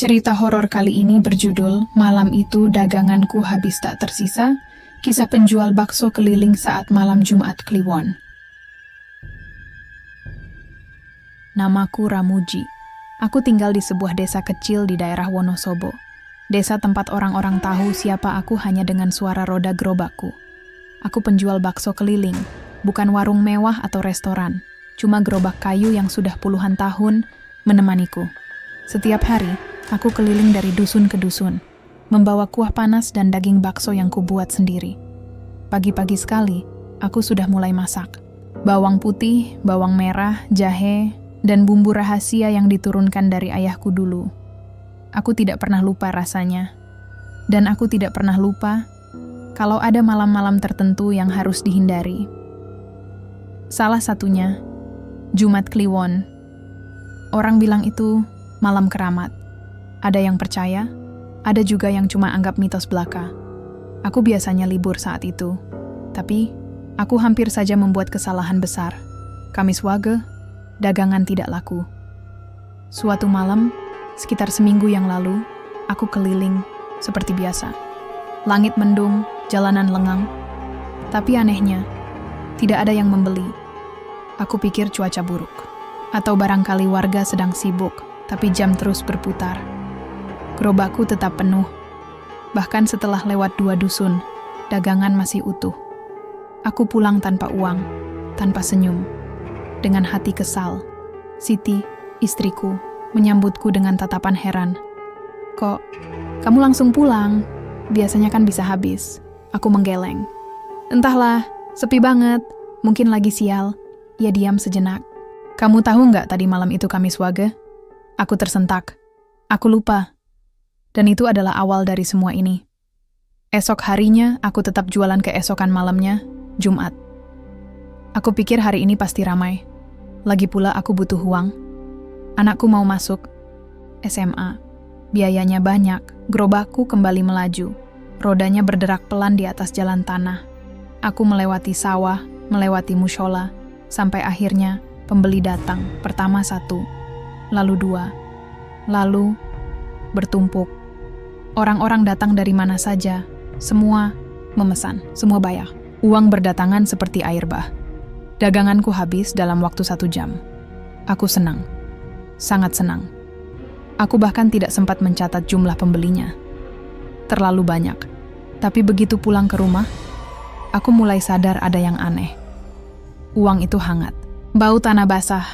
Cerita horor kali ini berjudul Malam Itu Daganganku Habis Tak Tersisa, kisah penjual bakso keliling saat malam Jumat Kliwon. Namaku Ramuji. Aku tinggal di sebuah desa kecil di daerah Wonosobo. Desa tempat orang-orang tahu siapa aku hanya dengan suara roda gerobakku. Aku penjual bakso keliling, bukan warung mewah atau restoran, cuma gerobak kayu yang sudah puluhan tahun menemaniku. Setiap hari, aku keliling dari dusun ke dusun, membawa kuah panas dan daging bakso yang kubuat sendiri. Pagi-pagi sekali, aku sudah mulai masak. Bawang putih, bawang merah, jahe, dan bumbu rahasia yang diturunkan dari ayahku dulu. Aku tidak pernah lupa rasanya. Dan aku tidak pernah lupa kalau ada malam-malam tertentu yang harus dihindari. Salah satunya, Jumat Kliwon. Orang bilang itu malam keramat. Ada yang percaya, ada juga yang cuma anggap mitos belaka. Aku biasanya libur saat itu. Tapi, aku hampir saja membuat kesalahan besar. Kamis Wage, dagangan tidak laku. Suatu malam, sekitar seminggu yang lalu, aku keliling seperti biasa. Langit mendung, jalanan lengang. Tapi anehnya, tidak ada yang membeli. Aku pikir cuaca buruk. Atau barangkali warga sedang sibuk, tapi jam terus berputar. Gerobakku tetap penuh. Bahkan setelah lewat 2 dusun, dagangan masih utuh. Aku pulang tanpa uang, tanpa senyum. Dengan hati kesal, Siti, istriku, menyambutku dengan tatapan heran. "Kok, kamu langsung pulang? Biasanya kan bisa habis." Aku menggeleng. "Entahlah, sepi banget. Mungkin lagi sial." Ia diam sejenak. "Kamu tahu nggak tadi malam itu Kamis Wage?" Aku tersentak. Aku lupa. Dan itu adalah awal dari semua ini. Esok harinya, aku tetap jualan keesokan malamnya, Jumat. Aku pikir hari ini pasti ramai. Lagi pula aku butuh uang. Anakku mau masuk SMA. Biayanya banyak, gerobakku kembali melaju. Rodanya berderak pelan di atas jalan tanah. Aku melewati sawah, melewati mushola, sampai akhirnya pembeli datang. Pertama 1, lalu 2, lalu bertumpuk. Orang-orang datang dari mana saja, semua memesan, semua bayar. Uang berdatangan seperti air bah. Daganganku habis dalam waktu 1 jam. Aku senang, sangat senang. Aku bahkan tidak sempat mencatat jumlah pembelinya. Terlalu banyak. Tapi begitu pulang ke rumah, aku mulai sadar ada yang aneh. Uang itu hangat, bau tanah basah,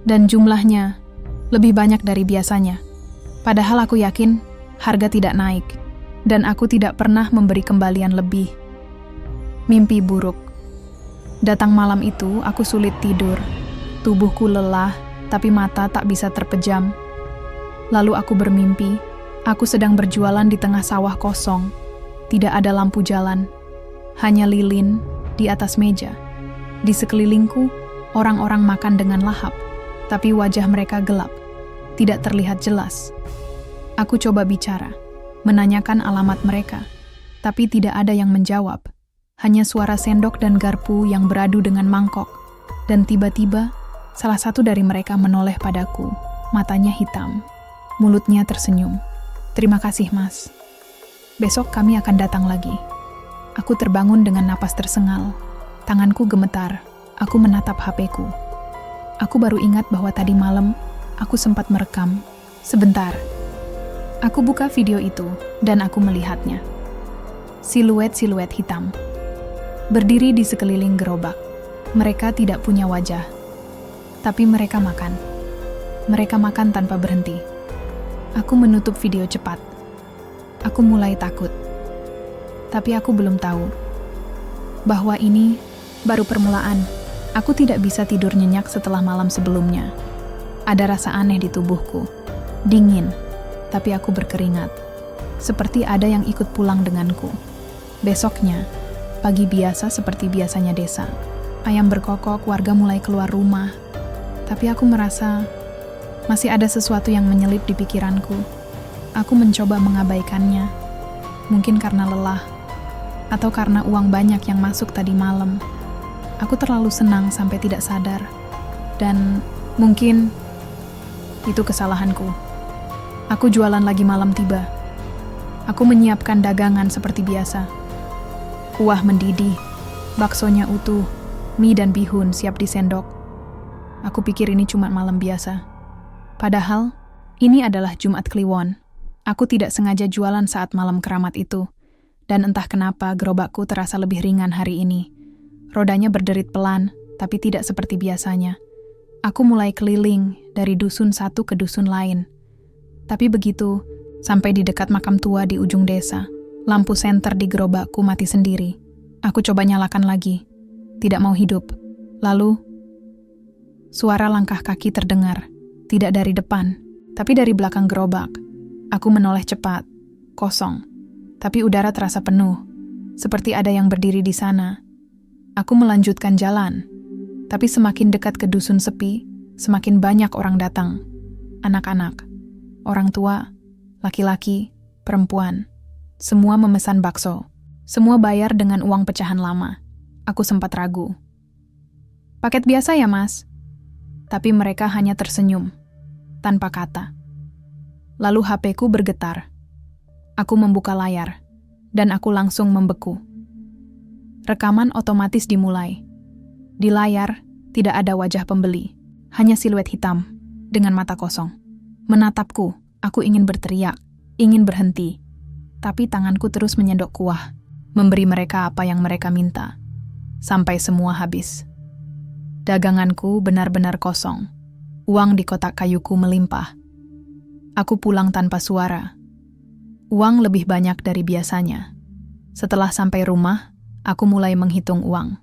dan jumlahnya lebih banyak dari biasanya. Padahal aku yakin harga tidak naik, dan aku tidak pernah memberi kembalian lebih. Mimpi buruk. Datang malam itu, aku sulit tidur. Tubuhku lelah, tapi mata tak bisa terpejam. Lalu aku bermimpi, aku sedang berjualan di tengah sawah kosong. Tidak ada lampu jalan, hanya lilin di atas meja. Di sekelilingku, orang-orang makan dengan lahap, tapi wajah mereka gelap, tidak terlihat jelas. Aku coba bicara, menanyakan alamat mereka, tapi tidak ada yang menjawab. Hanya suara sendok dan garpu yang beradu dengan mangkok. Dan tiba-tiba, salah satu dari mereka menoleh padaku, matanya hitam, mulutnya tersenyum. "Terima kasih, Mas. Besok kami akan datang lagi." Aku terbangun dengan napas tersengal. Tanganku gemetar. Aku menatap HP-ku. Aku baru ingat bahwa tadi malam aku sempat merekam. Sebentar. Aku buka video itu dan aku melihatnya. Siluet-siluet hitam. Berdiri di sekeliling gerobak. Mereka tidak punya wajah. Tapi mereka makan. Mereka makan tanpa berhenti. Aku menutup video cepat. Aku mulai takut. Tapi aku belum tahu bahwa ini baru permulaan. Aku tidak bisa tidur nyenyak setelah malam sebelumnya. Ada rasa aneh di tubuhku. Dingin, tapi aku berkeringat. Seperti ada yang ikut pulang denganku. Besoknya, pagi biasa seperti biasanya desa. Ayam berkokok, warga mulai keluar rumah. Tapi aku merasa masih ada sesuatu yang menyelip di pikiranku. Aku mencoba mengabaikannya. Mungkin karena lelah, atau karena uang banyak yang masuk tadi malam. Aku terlalu senang sampai tidak sadar. Dan mungkin itu kesalahanku. Aku jualan lagi malam tiba. Aku menyiapkan dagangan seperti biasa. Kuah mendidih, baksonya utuh, mie dan bihun siap disendok. Aku pikir ini cuma malam biasa. Padahal, ini adalah Jumat Kliwon. Aku tidak sengaja jualan saat malam keramat itu. Dan entah kenapa gerobakku terasa lebih ringan hari ini. Rodanya berderit pelan, tapi tidak seperti biasanya. Aku mulai keliling dari dusun satu ke dusun lain. Tapi begitu, sampai di dekat makam tua di ujung desa, lampu senter di gerobakku mati sendiri. Aku coba nyalakan lagi. Tidak mau hidup. Lalu, suara langkah kaki terdengar. Tidak dari depan, tapi dari belakang gerobak. Aku menoleh cepat. Kosong. Tapi udara terasa penuh, seperti ada yang berdiri di sana. Aku melanjutkan jalan, tapi semakin dekat ke dusun sepi, semakin banyak orang datang. Anak-anak, orang tua, laki-laki, perempuan, semua memesan bakso. Semua bayar dengan uang pecahan lama. Aku sempat ragu. Paket biasa ya, Mas? Tapi mereka hanya tersenyum, tanpa kata. Lalu HP-ku bergetar. Aku membuka layar, dan aku langsung membeku. Rekaman otomatis dimulai. Di layar, tidak ada wajah pembeli, hanya siluet hitam, dengan mata kosong. Menatapku, aku ingin berteriak, ingin berhenti. Tapi tanganku terus menyendok kuah, memberi mereka apa yang mereka minta. Sampai semua habis. Daganganku benar-benar kosong. Uang di kotak kayuku melimpah. Aku pulang tanpa suara. Uang lebih banyak dari biasanya. Setelah sampai rumah, aku mulai menghitung uang.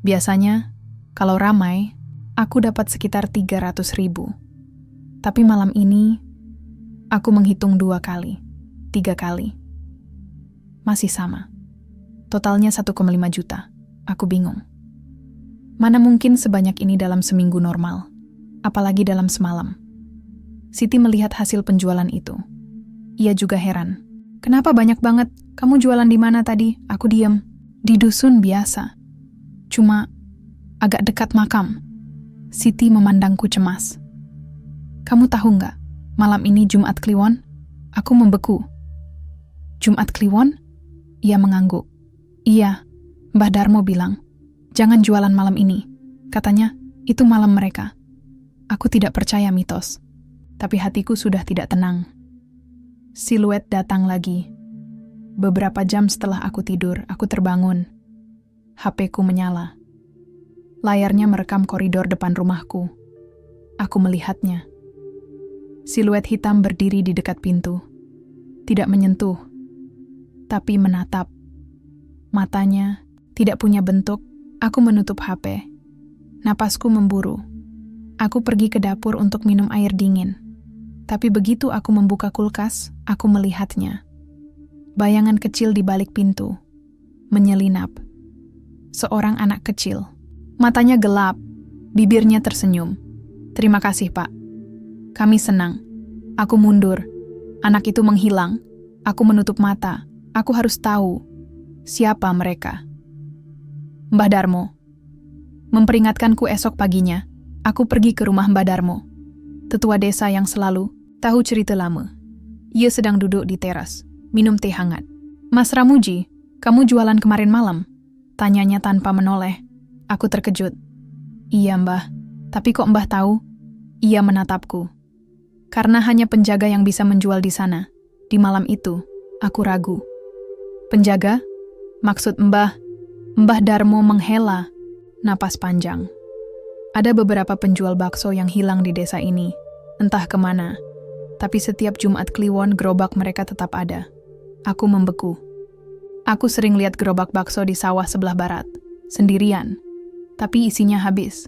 Biasanya, kalau ramai, aku dapat sekitar 300.000. Tapi malam ini, aku menghitung 2 kali, 3 kali. Masih sama. Totalnya 1,5 juta. Aku bingung. Mana mungkin sebanyak ini dalam seminggu normal, apalagi dalam semalam. Siti melihat hasil penjualan itu. Ia juga heran. Kenapa banyak banget? Kamu jualan di mana tadi? Aku diam. Di dusun biasa. Cuma agak dekat makam. Siti memandangku cemas. Kamu tahu nggak? Malam ini Jumat Kliwon? Aku membeku. Jumat Kliwon? Ia mengangguk. Iya, Mbah Darmo bilang, jangan jualan malam ini. Katanya, itu malam mereka. Aku tidak percaya mitos. Tapi hatiku sudah tidak tenang. Siluet datang lagi. Beberapa jam setelah aku tidur, aku terbangun. HP-ku menyala. Layarnya merekam koridor depan rumahku. Aku melihatnya. Siluet hitam berdiri di dekat pintu. Tidak menyentuh, tapi menatap. Matanya tidak punya bentuk. Aku menutup HP. Napasku memburu. Aku pergi ke dapur untuk minum air dingin. Tapi begitu aku membuka kulkas, aku melihatnya. Bayangan kecil di balik pintu, menyelinap. Seorang anak kecil. Matanya gelap, bibirnya tersenyum. Terima kasih, Pak. Kami senang. Aku mundur. Anak itu menghilang. Aku menutup mata. Aku harus tahu siapa mereka. Mbah Darmo. Memperingatkanku esok paginya, aku pergi ke rumah Mbah Darmo. Tetua desa yang selalu tahu cerita lama. Ia sedang duduk di teras, minum teh hangat. Mas Ramuji, kamu jualan kemarin malam? Tanyanya tanpa menoleh. Aku terkejut. Iya, Mbah. Tapi kok Mbah tahu? Ia menatapku. Karena hanya penjaga yang bisa menjual di sana. Di malam itu, aku ragu. Penjaga? Maksud Mbah? Mbah Darmo menghela napas panjang. Ada beberapa penjual bakso yang hilang di desa ini. Entah kemana, tapi setiap Jumat Kliwon gerobak mereka tetap ada. Aku membeku. Aku sering lihat gerobak bakso di sawah sebelah barat, sendirian, tapi isinya habis.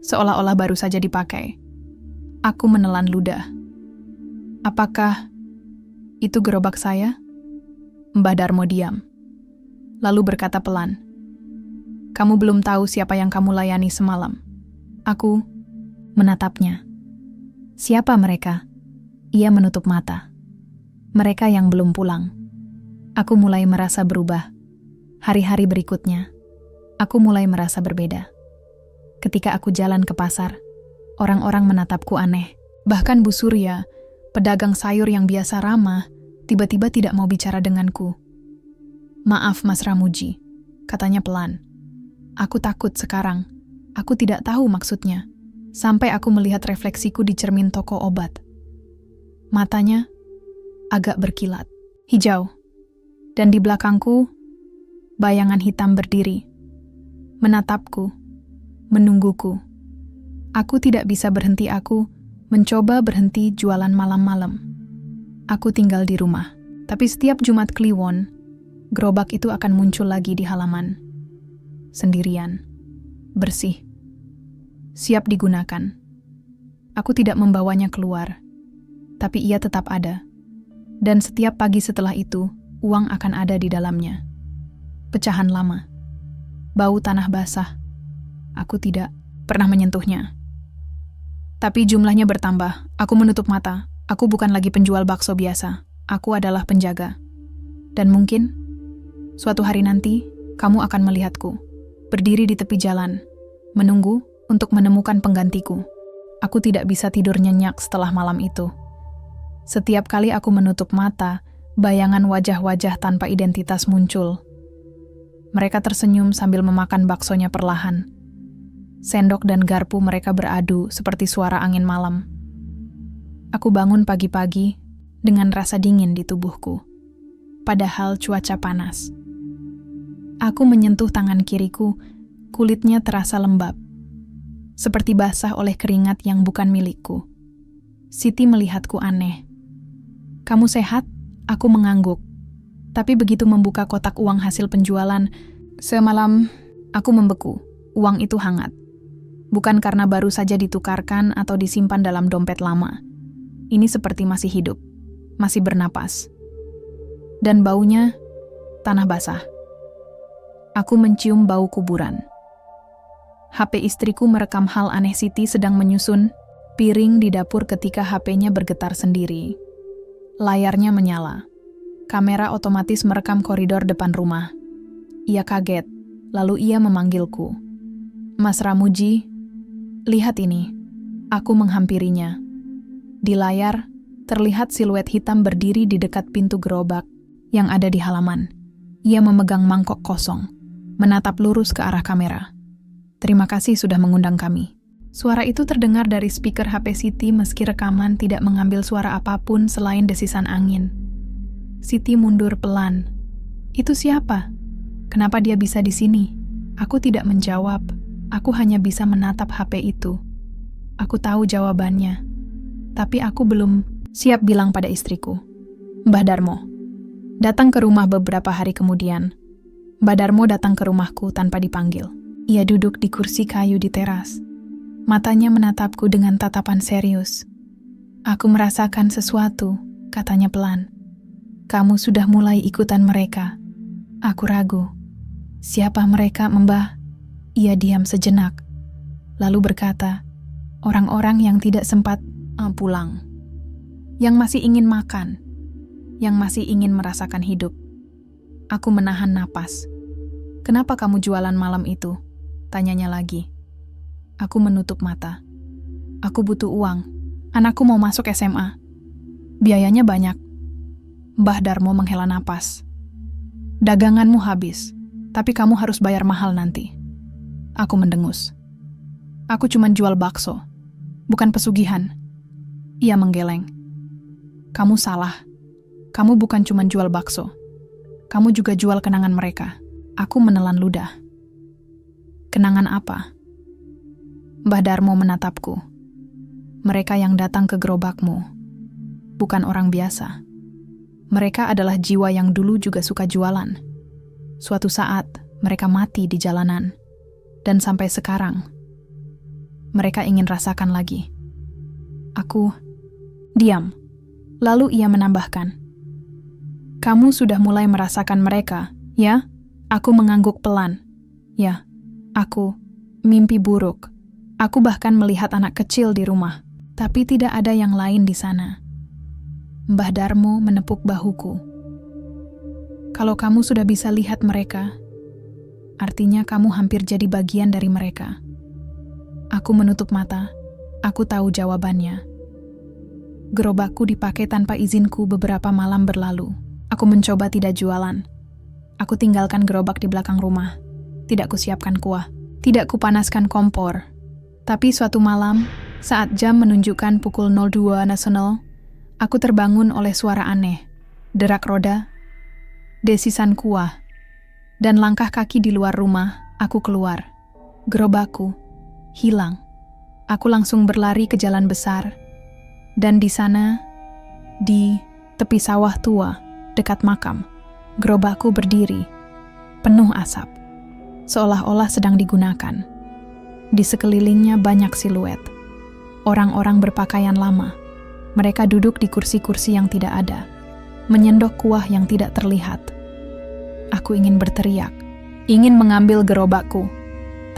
Seolah-olah baru saja dipakai. Aku menelan ludah. Apakah itu gerobak saya? Mbah Darmo diam. Lalu berkata pelan, kamu belum tahu siapa yang kamu layani semalam. Aku menatapnya. Siapa mereka? Ia menutup mata. Mereka yang belum pulang. Aku mulai merasa berubah. Hari-hari berikutnya, aku mulai merasa berbeda. Ketika aku jalan ke pasar, orang-orang menatapku aneh. Bahkan Bu Surya, Pedagang sayur yang biasa ramah, tiba-tiba tidak mau bicara denganku. "Maaf, Mas Ramuji," katanya pelan. "Aku takut sekarang. Aku tidak tahu maksudnya." Sampai aku melihat refleksiku di cermin toko obat. Matanya agak berkilat, hijau. Dan di belakangku, bayangan hitam berdiri. Menatapku, menungguku. Aku tidak bisa berhenti, aku mencoba berhenti jualan malam-malam. Aku tinggal di rumah, tapi setiap Jumat Kliwon, gerobak itu akan muncul lagi di halaman. Sendirian, bersih, siap digunakan. Aku tidak membawanya keluar, tapi ia tetap ada. Dan setiap pagi setelah itu, uang akan ada di dalamnya. Pecahan lama, bau tanah basah. Aku tidak pernah menyentuhnya. Tapi jumlahnya bertambah. Aku menutup mata. Aku bukan lagi penjual bakso biasa. Aku adalah penjaga. Dan mungkin, suatu hari nanti, kamu akan melihatku, berdiri di tepi jalan, menunggu untuk menemukan penggantiku. Aku tidak bisa tidur nyenyak setelah malam itu. Setiap kali aku menutup mata, bayangan wajah-wajah tanpa identitas muncul. Mereka tersenyum sambil memakan baksonya perlahan. Sendok dan garpu mereka beradu seperti suara angin malam. Aku bangun pagi-pagi dengan rasa dingin di tubuhku, padahal cuaca panas. Aku menyentuh tangan kiriku, kulitnya terasa lembab, seperti basah oleh keringat yang bukan milikku. Siti melihatku aneh. "Kamu sehat?" Aku mengangguk. Tapi begitu membuka kotak uang hasil penjualan, semalam aku membeku. Uang itu hangat. Bukan karena baru saja ditukarkan atau disimpan dalam dompet lama. Ini seperti masih hidup, masih bernapas. Dan baunya, tanah basah. Aku mencium bau kuburan. HP istriku merekam hal aneh. Siti sedang menyusun piring di dapur ketika HP-nya bergetar sendiri. Layarnya menyala. Kamera otomatis merekam koridor depan rumah. Ia kaget, lalu ia memanggilku. "Mas Ramuji, lihat ini." Aku menghampirinya. Di layar, terlihat siluet hitam berdiri di dekat pintu gerobak yang ada di halaman. Ia memegang mangkok kosong, menatap lurus ke arah kamera. "Terima kasih sudah mengundang kami." Suara itu terdengar dari speaker HP Siti meski rekaman tidak mengambil suara apapun selain desisan angin. Siti mundur pelan. "Itu siapa? Kenapa dia bisa di sini?" Aku tidak menjawab. Aku hanya bisa menatap HP itu. Aku tahu jawabannya. Tapi aku belum siap bilang pada istriku. Mbah Darmo datang ke rumah beberapa hari kemudian. Mbah Darmo datang ke rumahku tanpa dipanggil. Ia duduk di kursi kayu di teras. Matanya menatapku dengan tatapan serius. "Aku merasakan sesuatu," katanya pelan. "Kamu sudah mulai ikutan mereka." Aku ragu. "Siapa mereka, Mbah?" Ia diam sejenak, lalu berkata, "Orang-orang yang tidak sempat pulang. Yang masih ingin makan. Yang masih ingin merasakan hidup." Aku menahan napas. "Kenapa kamu jualan malam itu?" tanyanya lagi. Aku menutup mata. "Aku butuh uang. Anakku mau masuk SMA. Biayanya banyak." Mbah Darmo menghela napas. "Daganganmu habis, tapi kamu harus bayar mahal nanti." Aku mendengus. "Aku cuma jual bakso, bukan pesugihan." Ia menggeleng. "Kamu salah. Kamu bukan cuma jual bakso. Kamu juga jual kenangan mereka." Aku menelan ludah. "Kenangan apa?" Mbah Darmo menatapku. "Mereka yang datang ke gerobakmu bukan orang biasa. Mereka adalah jiwa yang dulu juga suka jualan. Suatu saat, mereka mati di jalanan. Dan sampai sekarang, mereka ingin rasakan lagi." Aku diam. Lalu ia menambahkan, "Kamu sudah mulai merasakan mereka, ya?" Aku mengangguk pelan. "Ya, aku mimpi buruk. Aku bahkan melihat anak kecil di rumah, tapi tidak ada yang lain di sana." Mbah Darmo menepuk bahuku. "Kalau kamu sudah bisa lihat mereka, artinya kamu hampir jadi bagian dari mereka." Aku menutup mata. Aku tahu jawabannya. Gerobakku dipakai tanpa izinku beberapa malam berlalu. Aku mencoba tidak jualan. Aku tinggalkan gerobak di belakang rumah. Tidak kusiapkan kuah. Tidak kupanaskan kompor. Tapi suatu malam, saat jam menunjukkan pukul 02 nasional, aku terbangun oleh suara aneh. Derak roda, desisan kuah, dan langkah kaki di luar rumah. Aku keluar. Gerobakku hilang. Aku langsung berlari ke jalan besar. Dan di sana, di tepi sawah tua, dekat makam, gerobakku berdiri, penuh asap, seolah-olah sedang digunakan. Di sekelilingnya banyak siluet. Orang-orang berpakaian lama. Mereka duduk di kursi-kursi yang tidak ada, menyendok kuah yang tidak terlihat. Aku ingin berteriak, ingin mengambil gerobakku,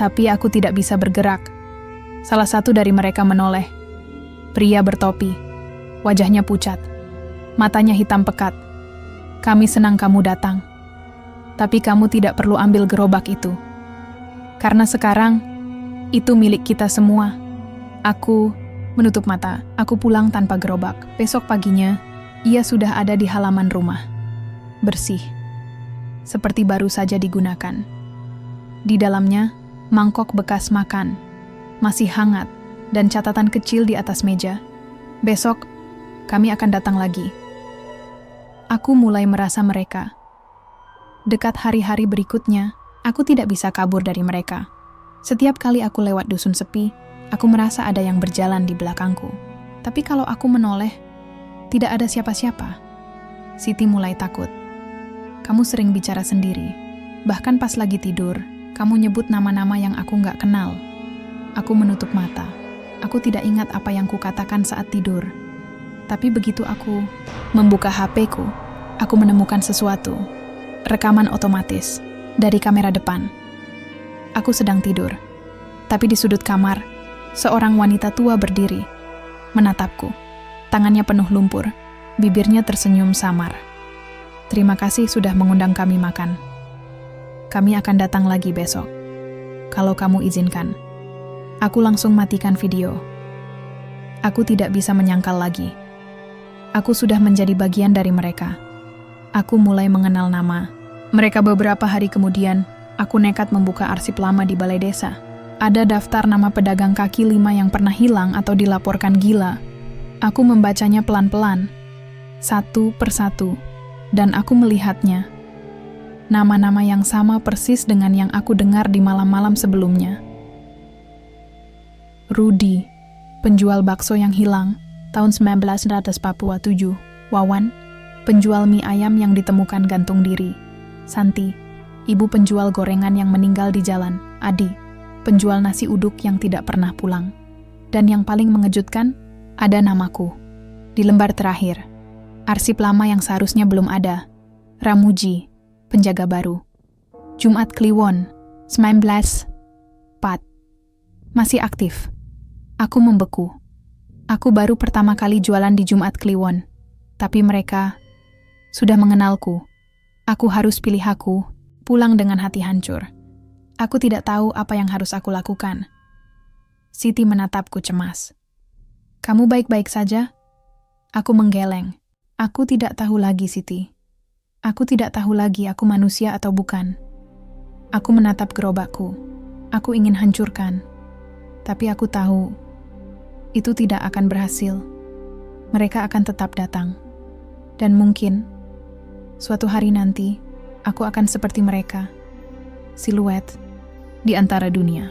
tapi aku tidak bisa bergerak. Salah satu dari mereka menoleh. Pria bertopi, wajahnya pucat, matanya hitam pekat. Kami senang kamu datang, tapi kamu tidak perlu ambil gerobak itu. Karena sekarang, itu milik kita semua. Aku menutup mata, aku pulang tanpa gerobak. Besok paginya, ia sudah ada di halaman rumah. Bersih, seperti baru saja digunakan. Di dalamnya, mangkok bekas makan, masih hangat, dan catatan kecil di atas meja. Besok, kami akan datang lagi. Aku mulai merasa mereka. Dekat hari-hari berikutnya, aku tidak bisa kabur dari mereka. Setiap kali aku lewat dusun sepi, aku merasa ada yang berjalan di belakangku. Tapi kalau aku menoleh, tidak ada siapa-siapa. Siti mulai takut. Kamu sering bicara sendiri. Bahkan pas lagi tidur, kamu nyebut nama-nama yang aku nggak kenal. Aku menutup mata. Aku tidak ingat apa yang kukatakan saat tidur. Tapi begitu aku membuka HP-ku, aku menemukan sesuatu. Rekaman otomatis dari kamera depan. Aku sedang tidur. Tapi di sudut kamar, seorang wanita tua berdiri, menatapku. Tangannya penuh lumpur, bibirnya tersenyum samar. Terima kasih sudah mengundang kami makan. Kami akan datang lagi besok, kalau kamu izinkan. Aku langsung matikan video. Aku tidak bisa menyangkal lagi. Aku sudah menjadi bagian dari mereka. Aku mulai mengenal nama. Mereka beberapa hari kemudian, aku nekat membuka arsip lama di balai desa. Ada daftar nama pedagang kaki lima yang pernah hilang atau dilaporkan gila. Aku membacanya pelan-pelan, satu persatu, dan aku melihatnya. Nama-nama yang sama persis dengan yang aku dengar di malam-malam sebelumnya. Rudi, penjual bakso yang hilang, tahun 1947. Wawan, penjual mie ayam yang ditemukan gantung diri. Santi, ibu penjual gorengan yang meninggal di jalan. Adi, penjual nasi uduk yang tidak pernah pulang. Dan yang paling mengejutkan, ada namaku. Di lembar terakhir, arsip lama yang seharusnya belum ada. Ramuji, penjaga baru. Jumat Kliwon, 1904. Masih aktif. Aku membeku. Aku baru pertama kali jualan di Jumat Kliwon. Tapi mereka sudah mengenalku. Aku harus pilih aku, pulang dengan hati hancur. Aku tidak tahu apa yang harus aku lakukan. Siti menatapku cemas. Kamu baik-baik saja? Aku menggeleng. Aku tidak tahu lagi, Siti. Aku tidak tahu lagi aku manusia atau bukan. Aku menatap gerobakku. Aku ingin hancurkan. Tapi aku tahu itu tidak akan berhasil. Mereka akan tetap datang. Dan mungkin suatu hari nanti aku akan seperti mereka. Siluet di antara dunia.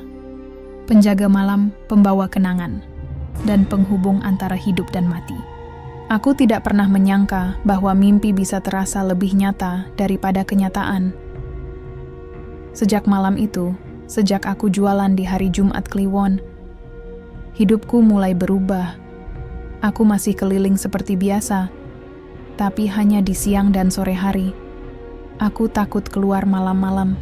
Penjaga malam, pembawa kenangan, dan penghubung antara hidup dan mati. Aku tidak pernah menyangka bahwa mimpi bisa terasa lebih nyata daripada kenyataan. Sejak malam itu, sejak aku jualan di hari Jumat Kliwon, hidupku mulai berubah. Aku masih keliling seperti biasa, tapi hanya di siang dan sore hari. Aku takut keluar malam-malam.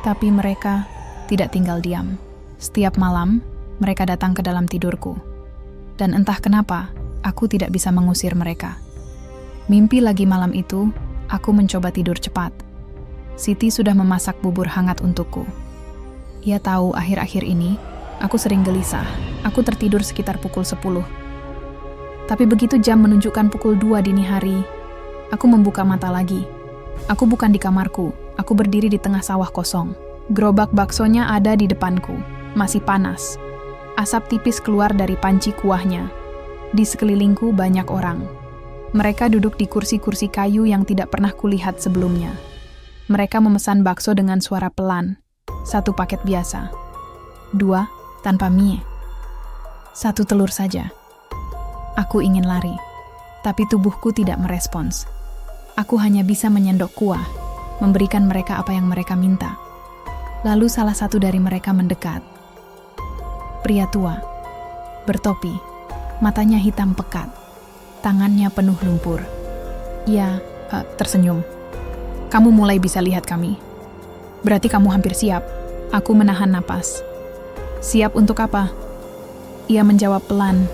Tapi mereka tidak tinggal diam. Setiap malam, mereka datang ke dalam tidurku. Dan entah kenapa, aku tidak bisa mengusir mereka. Mimpi lagi malam itu, aku mencoba tidur cepat. Siti sudah memasak bubur hangat untukku. Ia tahu akhir-akhir ini, aku sering gelisah. Aku tertidur sekitar pukul 10. Tapi begitu jam menunjukkan pukul 2 dini hari, aku membuka mata lagi. Aku bukan di kamarku, aku berdiri di tengah sawah kosong. Gerobak baksonya ada di depanku, masih panas. Asap tipis keluar dari panci kuahnya. Di sekelilingku banyak orang. Mereka duduk di kursi-kursi kayu yang tidak pernah kulihat sebelumnya. Mereka memesan bakso dengan suara pelan. 1 paket biasa. 2, tanpa mie. 1 telur saja. Aku ingin lari, tapi tubuhku tidak merespons. Aku hanya bisa menyendok kuah, memberikan mereka apa yang mereka minta. Lalu salah satu dari mereka mendekat. Pria tua, bertopi, matanya hitam pekat, tangannya penuh lumpur. Ia tersenyum. Kamu mulai bisa lihat kami. Berarti kamu hampir siap. Aku menahan napas. Siap untuk apa? Ia menjawab pelan.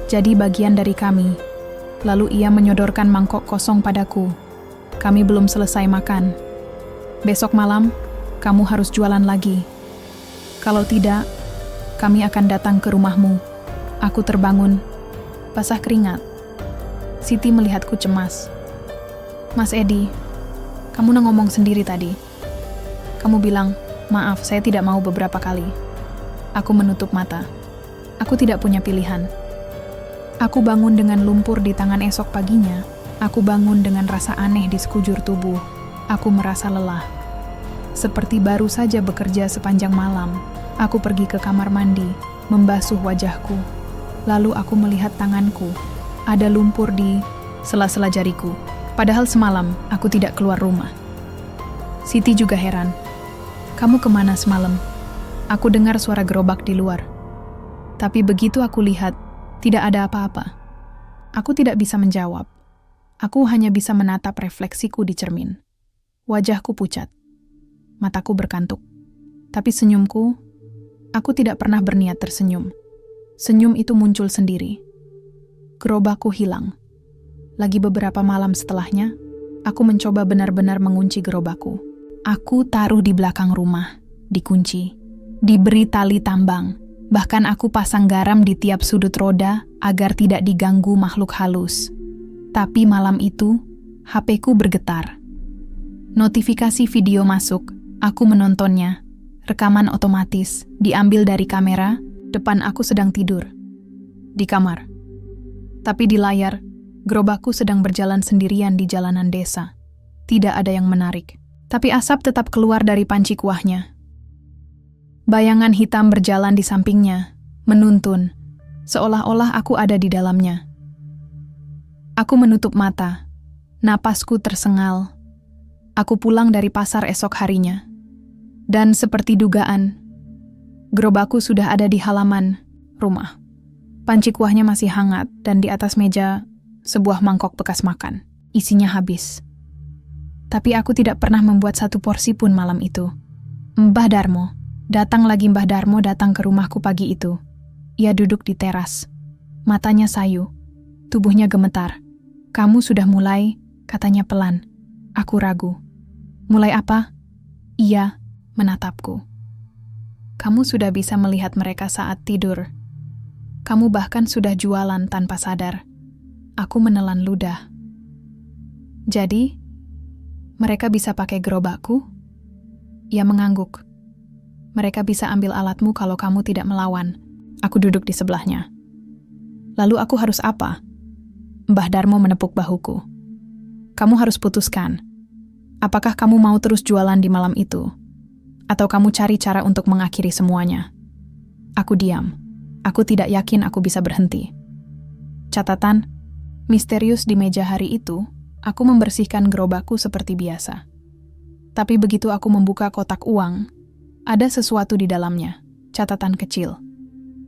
Jadi bagian dari kami. Lalu ia menyodorkan mangkok kosong padaku. Kami belum selesai makan. Besok malam, kamu harus jualan lagi. Kalau tidak, kami akan datang ke rumahmu. Aku terbangun, basah keringat. Siti melihatku cemas. Mas Edi, kamu ngomong sendiri tadi. Kamu bilang, maaf, saya tidak mau beberapa kali. Aku menutup mata. Aku tidak punya pilihan. Aku bangun dengan lumpur di tangan esok paginya. Aku bangun dengan rasa aneh di sekujur tubuh. Aku merasa lelah. Seperti baru saja bekerja sepanjang malam. Aku pergi ke kamar mandi, membasuh wajahku. Lalu aku melihat tanganku. Ada lumpur di sela-sela jariku. Padahal semalam aku tidak keluar rumah. Siti juga heran. Kamu kemana semalam? Aku dengar suara gerobak di luar. Tapi begitu aku lihat, tidak ada apa-apa. Aku tidak bisa menjawab. Aku hanya bisa menatap refleksiku di cermin. Wajahku pucat. Mataku berkantuk. Tapi senyumku, aku tidak pernah berniat tersenyum. Senyum itu muncul sendiri. Gerobakku hilang. Lagi beberapa malam setelahnya, aku mencoba benar-benar mengunci gerobakku. Aku taruh di belakang rumah, dikunci, diberi tali tambang. Bahkan aku pasang garam di tiap sudut roda agar tidak diganggu makhluk halus. Tapi malam itu, HP-ku bergetar. Notifikasi video masuk, aku menontonnya. Rekaman otomatis, diambil dari kamera, depan aku sedang tidur. Di kamar. Tapi di layar, gerobakku sedang berjalan sendirian di jalanan desa. Tidak ada yang menarik. Tapi asap tetap keluar dari panci kuahnya. Bayangan hitam berjalan di sampingnya, menuntun, seolah-olah aku ada di dalamnya. Aku menutup mata, napasku tersengal. Aku pulang dari pasar esok harinya. Dan seperti dugaan, gerobakku sudah ada di halaman rumah. Panci kuahnya masih hangat dan di atas meja sebuah mangkok bekas makan. Isinya habis. Tapi aku tidak pernah membuat 1 porsi pun malam itu. Mbah Darmo. Datang lagi Mbah Darmo datang ke rumahku pagi itu. Ia duduk di teras. Matanya sayu. Tubuhnya gemetar. Kamu sudah mulai, katanya pelan. Aku ragu. Mulai apa? Ia menatapku. Kamu sudah bisa melihat mereka saat tidur. Kamu bahkan sudah jualan tanpa sadar. Aku menelan ludah. Jadi, mereka bisa pakai gerobakku? Ia mengangguk. Mereka bisa ambil alatmu kalau kamu tidak melawan. Aku duduk di sebelahnya. Lalu aku harus apa? Mbah Darmo menepuk bahuku. Kamu harus putuskan. Apakah kamu mau terus jualan di malam itu? Atau kamu cari cara untuk mengakhiri semuanya? Aku diam. Aku tidak yakin aku bisa berhenti. Catatan, misterius di meja hari itu, aku membersihkan gerobakku seperti biasa. Tapi begitu aku membuka kotak uang, ada sesuatu di dalamnya, catatan kecil.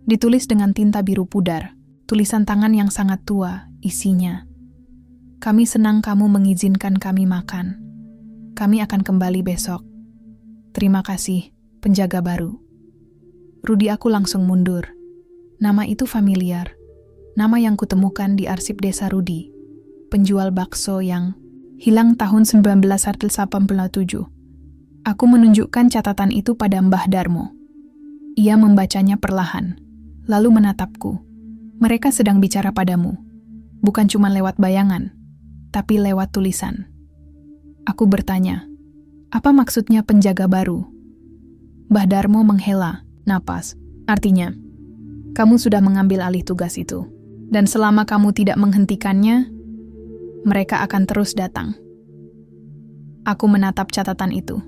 Ditulis dengan tinta biru pudar, tulisan tangan yang sangat tua, isinya. Kami senang kamu mengizinkan kami makan. Kami akan kembali besok. Terima kasih, penjaga baru. Rudi aku langsung mundur. Nama itu familiar. Nama yang kutemukan di arsip desa Rudi. Penjual bakso yang hilang tahun 1987. Aku menunjukkan catatan itu pada Mbah Darmo. Ia membacanya perlahan, lalu menatapku. Mereka sedang bicara padamu. Bukan cuma lewat bayangan, tapi lewat tulisan. Aku bertanya, apa maksudnya penjaga baru? Mbah Darmo menghela napas. Artinya, kamu sudah mengambil alih tugas itu. Dan selama kamu tidak menghentikannya, mereka akan terus datang. Aku menatap catatan itu.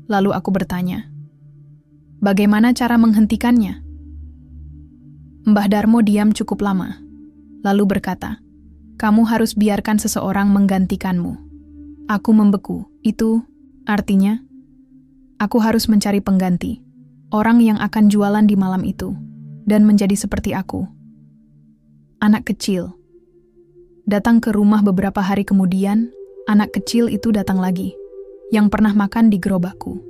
Lalu aku bertanya, bagaimana cara menghentikannya? Mbah Darmo diam cukup lama, lalu berkata, kamu harus biarkan seseorang menggantikanmu. Aku membeku. Itu artinya, aku harus mencari pengganti, orang yang akan jualan di malam itu, dan menjadi seperti aku. Anak kecil. Datang ke rumah beberapa hari kemudian, anak kecil itu datang lagi, yang pernah makan di gerobakku,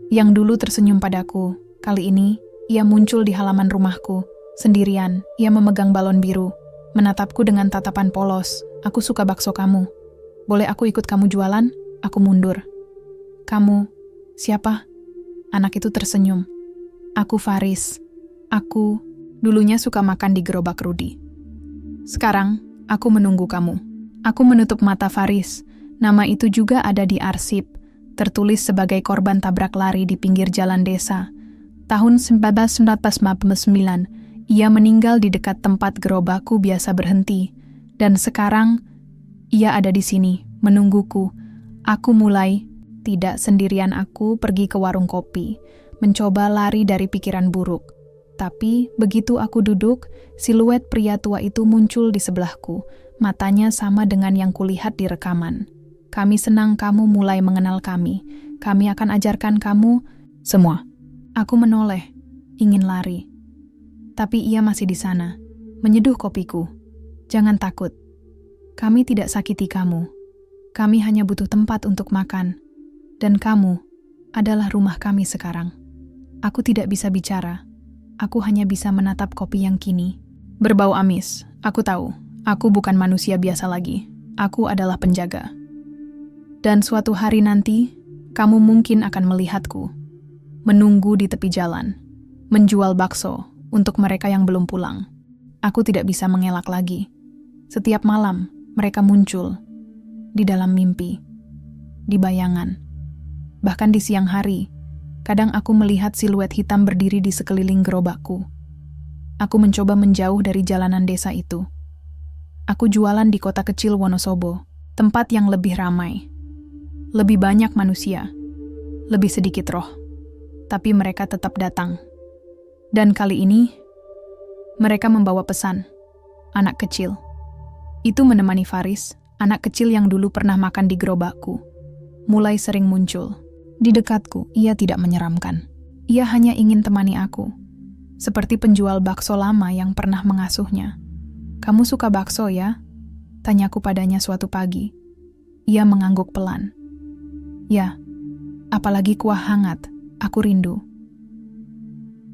yang dulu tersenyum padaku. Kali ini, ia muncul di halaman rumahku, sendirian. Ia memegang balon biru, menatapku dengan tatapan polos. Aku suka bakso kamu. Boleh aku ikut kamu jualan? Aku mundur. Kamu, siapa? Anak itu tersenyum. Aku Faris. Aku dulunya suka makan di gerobak Rudi. Sekarang, aku menunggu kamu. Aku menutup mata Faris. Nama itu juga ada di arsip, tertulis sebagai korban tabrak lari di pinggir jalan desa. Tahun 1959, ia meninggal di dekat tempat gerobakku biasa berhenti. Dan sekarang, ia ada di sini, menungguku. Aku mulai, tidak sendirian aku pergi ke warung kopi, mencoba lari dari pikiran buruk. Tapi, begitu aku duduk, siluet pria tua itu muncul di sebelahku. Matanya sama dengan yang kulihat di rekaman. Kami senang kamu mulai mengenal kami. Kami akan ajarkan kamu semua. Aku menoleh, ingin lari. Tapi ia masih di sana, menyeduh kopiku. Jangan takut. Kami tidak sakiti kamu. Kami hanya butuh tempat untuk makan. Dan kamu adalah rumah kami sekarang. Aku tidak bisa bicara. Aku hanya bisa menatap kopi yang kini berbau amis. Aku tahu, aku bukan manusia biasa lagi. Aku adalah penjaga. Dan suatu hari nanti, kamu mungkin akan melihatku, menunggu di tepi jalan, menjual bakso untuk mereka yang belum pulang. Aku tidak bisa mengelak lagi. Setiap malam, mereka muncul di dalam mimpi, di bayangan. Bahkan di siang hari, kadang aku melihat siluet hitam berdiri di sekeliling gerobakku. Aku mencoba menjauh dari jalanan desa itu. Aku jualan di kota kecil Wonosobo, tempat yang lebih ramai. Lebih banyak manusia, lebih sedikit roh. Tapi mereka tetap datang. Dan kali ini, mereka membawa pesan. Anak kecil. Itu menemani Faris, anak kecil yang dulu pernah makan di gerobakku. Mulai sering muncul. Di dekatku, ia tidak menyeramkan. Ia hanya ingin temani aku. Seperti penjual bakso lama yang pernah mengasuhnya. Kamu suka bakso ya? Tanyaku padanya suatu pagi. Ia mengangguk pelan. Ya, apalagi kuah hangat, aku rindu.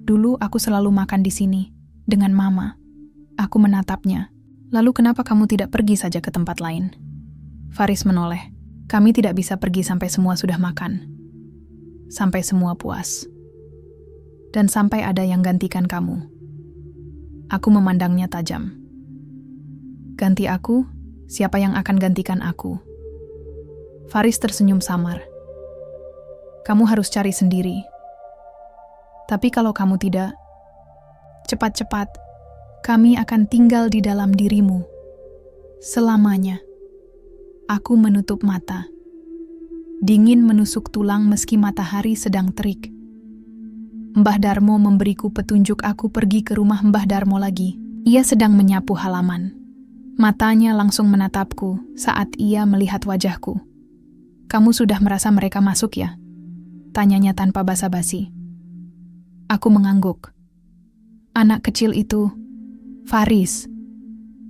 Dulu aku selalu makan di sini, dengan mama. Aku menatapnya. Lalu kenapa kamu tidak pergi saja ke tempat lain? Faris menoleh. Kami tidak bisa pergi sampai semua sudah makan. Sampai semua puas. Dan sampai ada yang gantikan kamu. Aku memandangnya tajam. Ganti aku? Siapa yang akan gantikan aku? Faris tersenyum samar. Kamu harus cari sendiri. Tapi kalau kamu tidak, cepat-cepat, kami akan tinggal di dalam dirimu. Selamanya. Aku menutup mata. Dingin menusuk tulang meski matahari sedang terik. Mbah Darmo memberiku petunjuk aku pergi ke rumah Mbah Darmo lagi. Ia sedang menyapu halaman. Matanya langsung menatapku saat ia melihat wajahku. Kamu sudah merasa mereka masuk ya? Tanyanya tanpa basa-basi. Aku mengangguk. Anak kecil itu, Faris.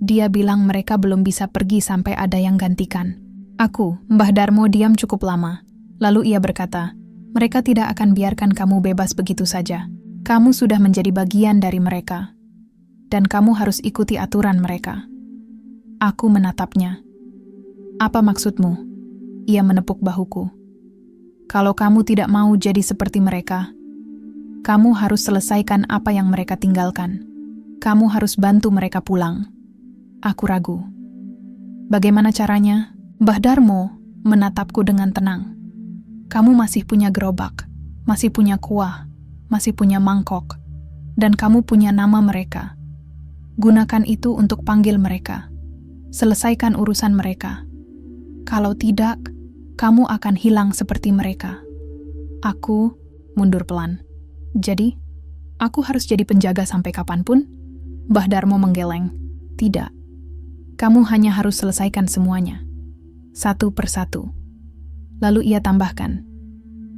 Dia bilang mereka belum bisa pergi sampai ada yang gantikan. Aku, Mbah Darmo diam cukup lama. Lalu ia berkata, mereka tidak akan biarkan kamu bebas begitu saja. Kamu sudah menjadi bagian dari mereka. Dan kamu harus ikuti aturan mereka. Aku menatapnya. Apa maksudmu? Ia menepuk bahuku. Kalau kamu tidak mau jadi seperti mereka, kamu harus selesaikan apa yang mereka tinggalkan. Kamu harus bantu mereka pulang. Aku ragu. Bagaimana caranya? Mbah Darmo menatapku dengan tenang. Kamu masih punya gerobak, masih punya kuah, masih punya mangkok, dan kamu punya nama mereka. Gunakan itu untuk panggil mereka. Selesaikan urusan mereka. Kalau tidak, kamu akan hilang seperti mereka. Aku mundur pelan. Jadi, aku harus jadi penjaga sampai kapanpun? Mbah Darmo menggeleng. Tidak. Kamu hanya harus selesaikan semuanya. Satu persatu. Lalu ia tambahkan,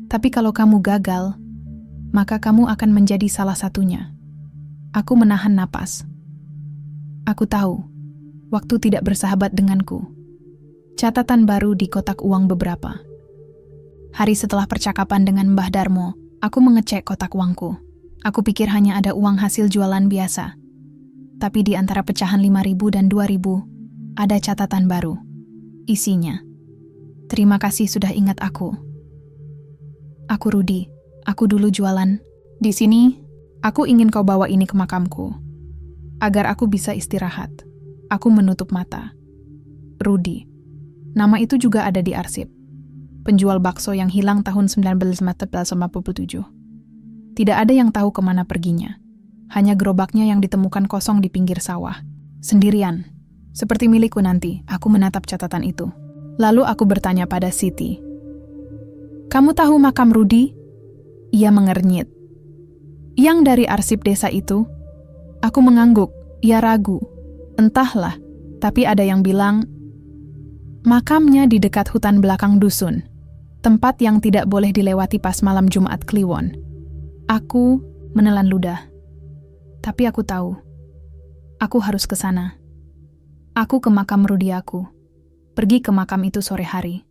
tapi kalau kamu gagal, maka kamu akan menjadi salah satunya. Aku menahan napas. Aku tahu, waktu tidak bersahabat denganku. Catatan baru di kotak uang beberapa. Hari setelah percakapan dengan Mbah Darmo, aku mengecek kotak uangku. Aku pikir hanya ada uang hasil jualan biasa. Tapi di antara pecahan 5.000 dan 2.000, ada catatan baru. Isinya, terima kasih sudah ingat aku. Aku Rudi, aku dulu jualan. Di sini, aku ingin kau bawa ini ke makamku. Agar aku bisa istirahat. Aku menutup mata. Rudi. Nama itu juga ada di arsip. Penjual bakso yang hilang tahun 1957. Tidak ada yang tahu kemana perginya. Hanya gerobaknya yang ditemukan kosong di pinggir sawah. Sendirian. Seperti milikku nanti, aku menatap catatan itu. Lalu aku bertanya pada Siti. Kamu tahu makam Rudi? Ia mengernyit. Yang dari arsip desa itu? Aku mengangguk, ia ragu. Entahlah, tapi ada yang bilang, makamnya di dekat hutan belakang dusun, tempat yang tidak boleh dilewati pas malam Jumat Kliwon. Aku menelan ludah. Tapi aku tahu, aku harus ke sana. Aku ke makam Rudi aku. Pergi ke makam itu sore hari.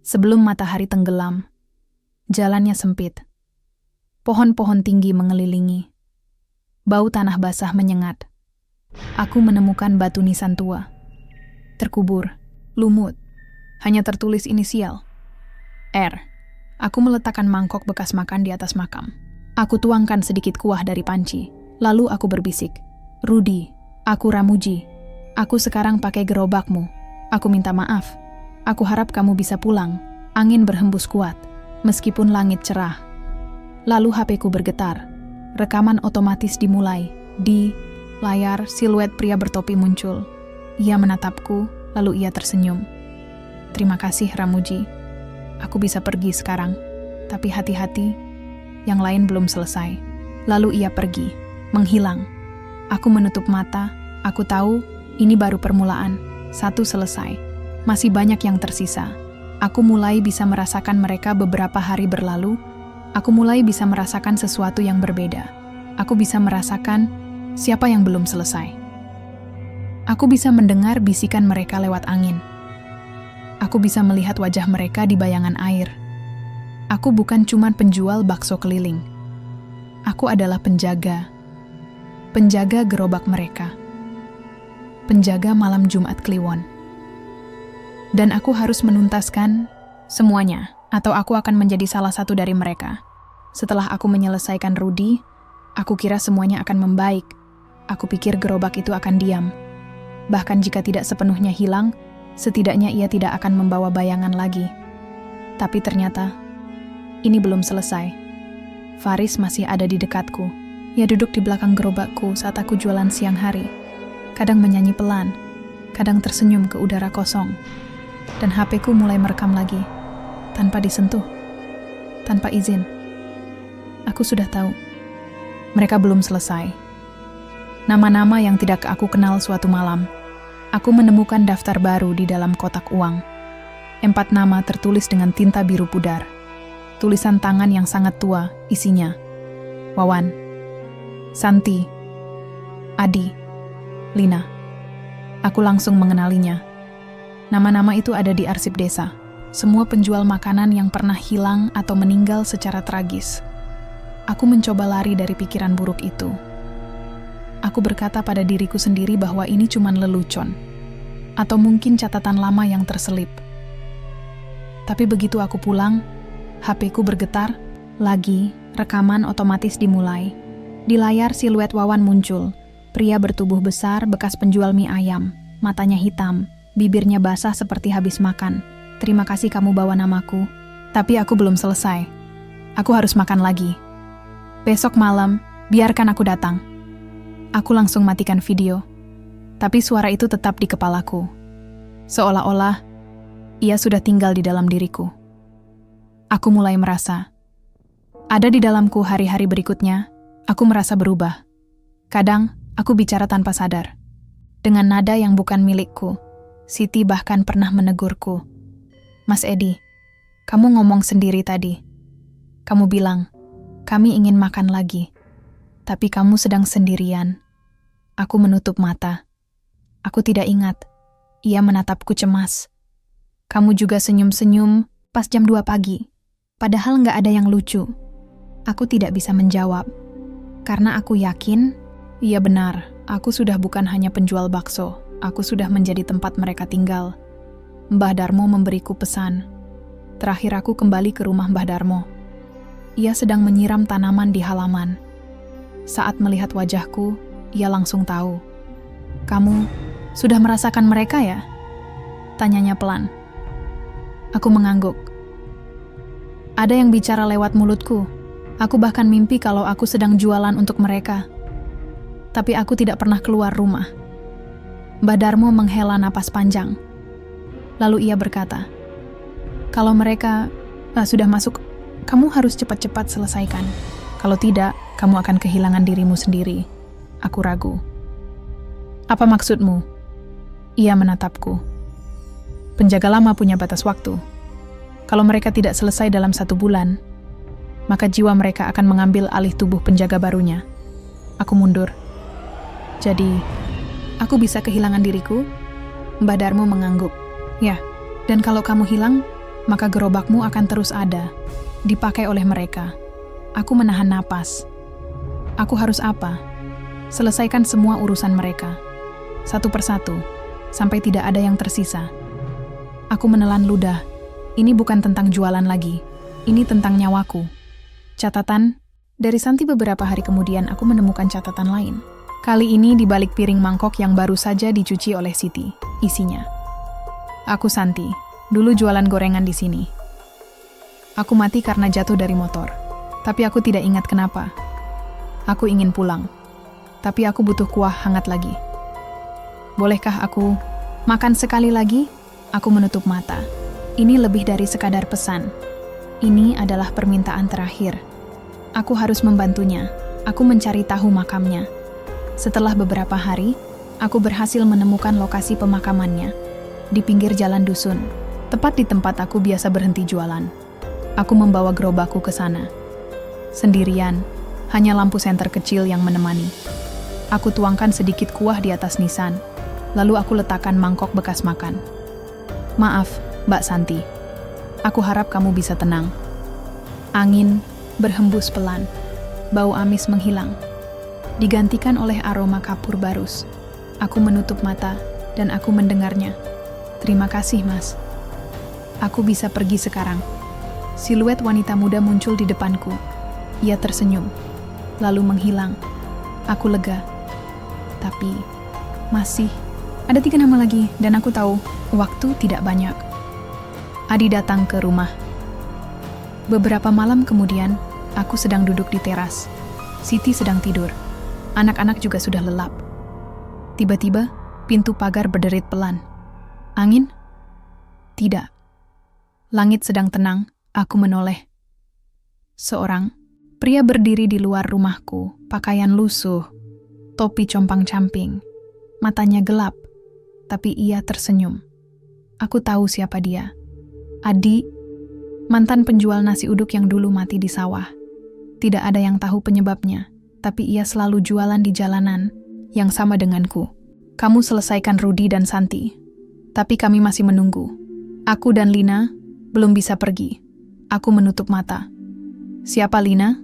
Sebelum matahari tenggelam. Jalannya sempit. Pohon-pohon tinggi mengelilingi. Bau tanah basah menyengat. Aku menemukan batu nisan tua. Terkubur, lumut. Hanya tertulis inisial. R. Aku meletakkan mangkok bekas makan di atas makam. Aku tuangkan sedikit kuah dari panci. Lalu aku berbisik. Rudi, aku Ramuji. Aku sekarang pakai gerobakmu. Aku minta maaf. Aku harap kamu bisa pulang. Angin berhembus kuat, meskipun langit cerah. Lalu HP-ku bergetar. Rekaman otomatis dimulai. Di layar, siluet pria bertopi muncul. Ia menatapku, lalu ia tersenyum. Terima kasih, Ramuji. Aku bisa pergi sekarang. Tapi hati-hati, yang lain belum selesai. Lalu ia pergi, menghilang. Aku menutup mata, aku tahu ini baru permulaan. Satu selesai. Masih banyak yang tersisa. Aku mulai bisa merasakan mereka beberapa hari berlalu. Aku mulai bisa merasakan sesuatu yang berbeda. Aku bisa merasakan siapa yang belum selesai. Aku bisa mendengar bisikan mereka lewat angin. Aku bisa melihat wajah mereka di bayangan air. Aku bukan cuma penjual bakso keliling. Aku adalah penjaga. Penjaga gerobak mereka. Penjaga malam Jumat Kliwon. Dan aku harus menuntaskan semuanya, atau aku akan menjadi salah satu dari mereka. Setelah aku menyelesaikan Rudi, aku kira semuanya akan membaik. Aku pikir gerobak itu akan diam. Bahkan jika tidak sepenuhnya hilang, setidaknya ia tidak akan membawa bayangan lagi. Tapi ternyata, ini belum selesai. Faris masih ada di dekatku. Ia duduk di belakang gerobakku saat aku jualan siang hari. Kadang menyanyi pelan, kadang tersenyum ke udara kosong. Dan HP-ku mulai merekam lagi, tanpa disentuh, tanpa izin. Aku sudah tahu, mereka belum selesai. Nama-nama yang tidak aku kenal suatu malam, aku menemukan daftar baru di dalam kotak uang. 4 nama tertulis dengan tinta biru pudar. Tulisan tangan yang sangat tua, isinya Wawan, Santi, Adi, Lina. Aku langsung mengenalinya. Nama-nama itu ada di arsip desa. Semua penjual makanan yang pernah hilang atau meninggal secara tragis. Aku mencoba lari dari pikiran buruk itu. Aku berkata pada diriku sendiri bahwa ini cuma lelucon. Atau mungkin catatan lama yang terselip. Tapi begitu aku pulang, HP-ku bergetar. Lagi, rekaman otomatis dimulai. Di layar siluet Wawan muncul. Pria bertubuh besar, bekas penjual mie ayam. Matanya hitam, bibirnya basah seperti habis makan. Terima kasih kamu bawa namaku. Tapi aku belum selesai. Aku harus makan lagi. Besok malam, biarkan aku datang. Aku langsung matikan video. Tapi suara itu tetap di kepalaku. Seolah-olah, ia sudah tinggal di dalam diriku. Aku mulai merasa. Ada di dalamku hari-hari berikutnya, aku merasa berubah. Kadang, aku bicara tanpa sadar. Dengan nada yang bukan milikku, Siti bahkan pernah menegurku. Mas Edi, kamu ngomong sendiri tadi. Kamu bilang, kami ingin makan lagi. Tapi kamu sedang sendirian. Aku menutup mata. Aku tidak ingat. Ia menatapku cemas. Kamu juga senyum-senyum pas jam 2 pagi. Padahal nggak ada yang lucu. Aku tidak bisa menjawab. Karena aku yakin, iya benar, aku sudah bukan hanya penjual bakso. Aku sudah menjadi tempat mereka tinggal. Mbah Darmo memberiku pesan. Terakhir aku kembali ke rumah Mbah Darmo. Ia sedang menyiram tanaman di halaman. Saat melihat wajahku, ia langsung tahu. Kamu sudah merasakan mereka ya? Tanyanya pelan. Aku mengangguk. Ada yang bicara lewat mulutku. Aku bahkan mimpi kalau aku sedang jualan untuk mereka. Tapi aku tidak pernah keluar rumah. Mbah Darmo menghela napas panjang. Lalu ia berkata, kalau mereka sudah masuk, kamu harus cepat-cepat selesaikan. Kalau tidak, kamu akan kehilangan dirimu sendiri. Aku ragu. Apa maksudmu? Ia menatapku. Penjaga lama punya batas waktu. Kalau mereka tidak selesai dalam 1 bulan, maka jiwa mereka akan mengambil alih tubuh penjaga barunya. Aku mundur. Jadi, aku bisa kehilangan diriku? Mbah Darmo mengangguk. Ya, dan kalau kamu hilang, maka gerobakmu akan terus ada, dipakai oleh mereka. Aku menahan napas. Aku harus apa? Selesaikan semua urusan mereka. Satu persatu, sampai tidak ada yang tersisa. Aku menelan ludah. Ini bukan tentang jualan lagi. Ini tentang nyawaku. Catatan, dari Santi beberapa hari kemudian aku menemukan catatan lain. Kali ini di balik piring mangkok yang baru saja dicuci oleh Siti. Isinya. Aku Santi, dulu jualan gorengan di sini. Aku mati karena jatuh dari motor. Tapi aku tidak ingat kenapa. Aku ingin pulang. Tapi aku butuh kuah hangat lagi. Bolehkah aku makan sekali lagi? Aku menutup mata. Ini lebih dari sekadar pesan. Ini adalah permintaan terakhir. Aku harus membantunya. Aku mencari tahu makamnya. Setelah beberapa hari, aku berhasil menemukan lokasi pemakamannya. Di pinggir jalan dusun. Tepat di tempat aku biasa berhenti jualan. Aku membawa gerobakku ke sana. Sendirian, hanya lampu senter kecil yang menemani. Aku tuangkan sedikit kuah di atas nisan, lalu aku letakkan mangkok bekas makan. Maaf, Mbak Santi. Aku harap kamu bisa tenang. Angin berhembus pelan. Bau amis menghilang. Digantikan oleh aroma kapur barus. Aku menutup mata dan aku mendengarnya. Terima kasih, Mas. Aku bisa pergi sekarang. Siluet wanita muda muncul di depanku. Ia tersenyum, lalu menghilang. Aku lega. Tapi, masih ada 3 nama lagi dan aku tahu waktu tidak banyak. Adi datang ke rumah. Beberapa malam kemudian, aku sedang duduk di teras. Siti sedang tidur. Anak-anak juga sudah lelap. Tiba-tiba, pintu pagar berderit pelan. Angin? Tidak. Langit sedang tenang, aku menoleh. Seorang pria berdiri di luar rumahku, pakaian lusuh, topi compang-camping. Matanya gelap, tapi ia tersenyum. Aku tahu siapa dia. Adi, mantan penjual nasi uduk yang dulu mati di sawah. Tidak ada yang tahu penyebabnya, tapi ia selalu jualan di jalanan yang sama denganku. Kamu selesaikan Rudi dan Santi, tapi kami masih menunggu. Aku dan Lina belum bisa pergi. Aku menutup mata. Siapa Lina?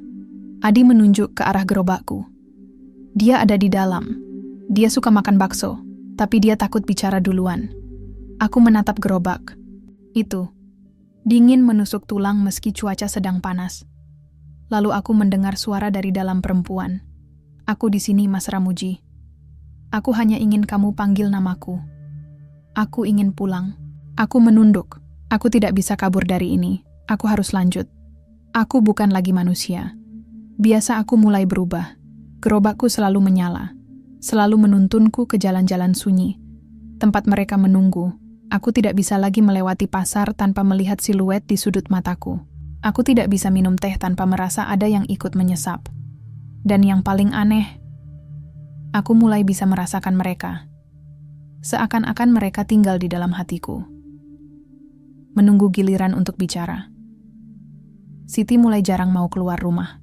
Adi menunjuk ke arah gerobakku. Dia ada di dalam. Dia suka makan bakso, tapi dia takut bicara duluan. Aku menatap gerobak. Itu. Dingin menusuk tulang meski cuaca sedang panas. Lalu aku mendengar suara dari dalam perempuan. Aku di sini, Mas Ramuji. Aku hanya ingin kamu panggil namaku. Aku ingin pulang. Aku menunduk. Aku tidak bisa kabur dari ini. Aku harus lanjut. Aku bukan lagi manusia. Biasa aku mulai berubah. Gerobakku selalu menyala. Selalu menuntunku ke jalan-jalan sunyi. Tempat mereka menunggu. Aku tidak bisa lagi melewati pasar tanpa melihat siluet di sudut mataku. Aku tidak bisa minum teh tanpa merasa ada yang ikut menyesap. Dan yang paling aneh, aku mulai bisa merasakan mereka. Seakan-akan mereka tinggal di dalam hatiku. Menunggu giliran untuk bicara. Siti mulai jarang mau keluar rumah.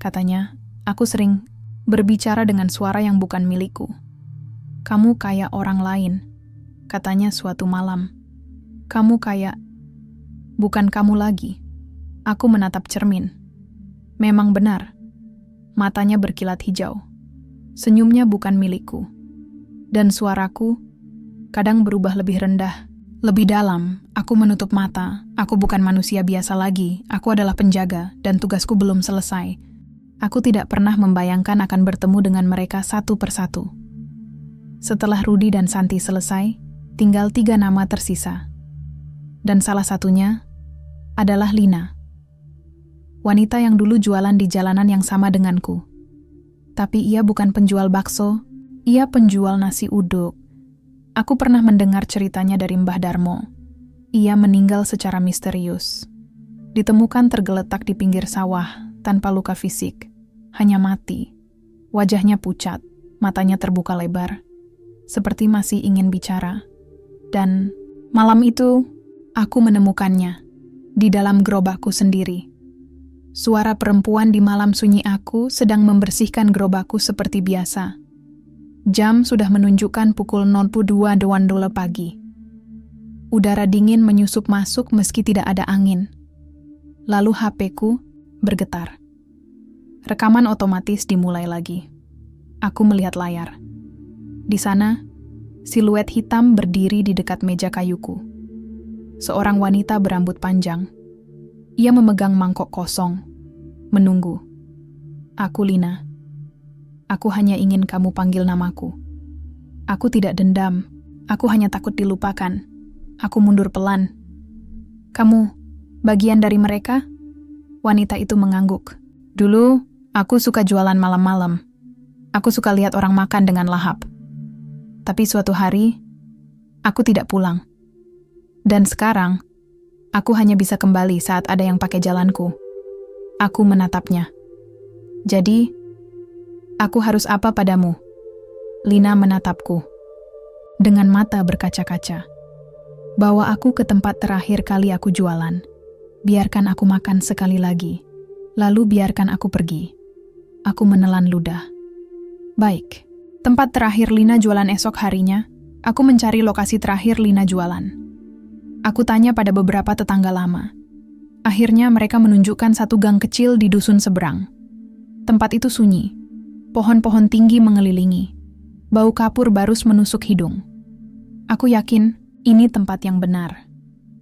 Katanya, aku sering berbicara dengan suara yang bukan milikku. Kamu kayak orang lain, katanya suatu malam. Kamu kayak, bukan kamu lagi. Aku menatap cermin. Memang benar. Matanya berkilat hijau. Senyumnya bukan milikku. Dan suaraku kadang berubah lebih rendah, lebih dalam. Aku menutup mata. Aku bukan manusia biasa lagi. Aku adalah penjaga dan tugasku belum selesai. Aku tidak pernah membayangkan akan bertemu dengan mereka satu persatu. Setelah Rudi dan Santi selesai, tinggal 3 nama tersisa. Dan salah satunya adalah Lina. Wanita yang dulu jualan di jalanan yang sama denganku. Tapi ia bukan penjual bakso, ia penjual nasi uduk. Aku pernah mendengar ceritanya dari Mbah Darmo. Ia meninggal secara misterius. Ditemukan tergeletak di pinggir sawah, tanpa luka fisik. Hanya mati. Wajahnya pucat, matanya terbuka lebar. Seperti masih ingin bicara. Dan malam itu, aku menemukannya. Di dalam gerobakku sendiri. Suara perempuan di malam sunyi aku sedang membersihkan gerobakku seperti biasa. Jam sudah menunjukkan pukul 02.00 pagi. Udara dingin menyusup masuk meski tidak ada angin. Lalu HP-ku bergetar. Rekaman otomatis dimulai lagi. Aku melihat layar. Di sana, siluet hitam berdiri di dekat meja kayuku. Seorang wanita berambut panjang. Ia memegang mangkok kosong, menunggu. Aku Lina. Aku hanya ingin kamu panggil namaku. Aku tidak dendam. Aku hanya takut dilupakan. Aku mundur pelan. Kamu, bagian dari mereka? Wanita itu mengangguk. Dulu, aku suka jualan malam-malam. Aku suka lihat orang makan dengan lahap. Tapi suatu hari, aku tidak pulang. Dan sekarang, aku hanya bisa kembali saat ada yang pakai jalanku. Aku menatapnya. Jadi, aku harus apa padamu? Lina menatapku. Dengan mata berkaca-kaca. Bawa aku ke tempat terakhir kali aku jualan. Biarkan aku makan sekali lagi. Lalu biarkan aku pergi. Aku menelan ludah. Baik. Tempat terakhir Lina jualan esok harinya, aku mencari lokasi terakhir Lina jualan. Aku tanya pada beberapa tetangga lama. Akhirnya mereka menunjukkan satu gang kecil di dusun seberang. Tempat itu sunyi. Pohon-pohon tinggi mengelilingi. Bau kapur barus menusuk hidung. Aku yakin ini tempat yang benar.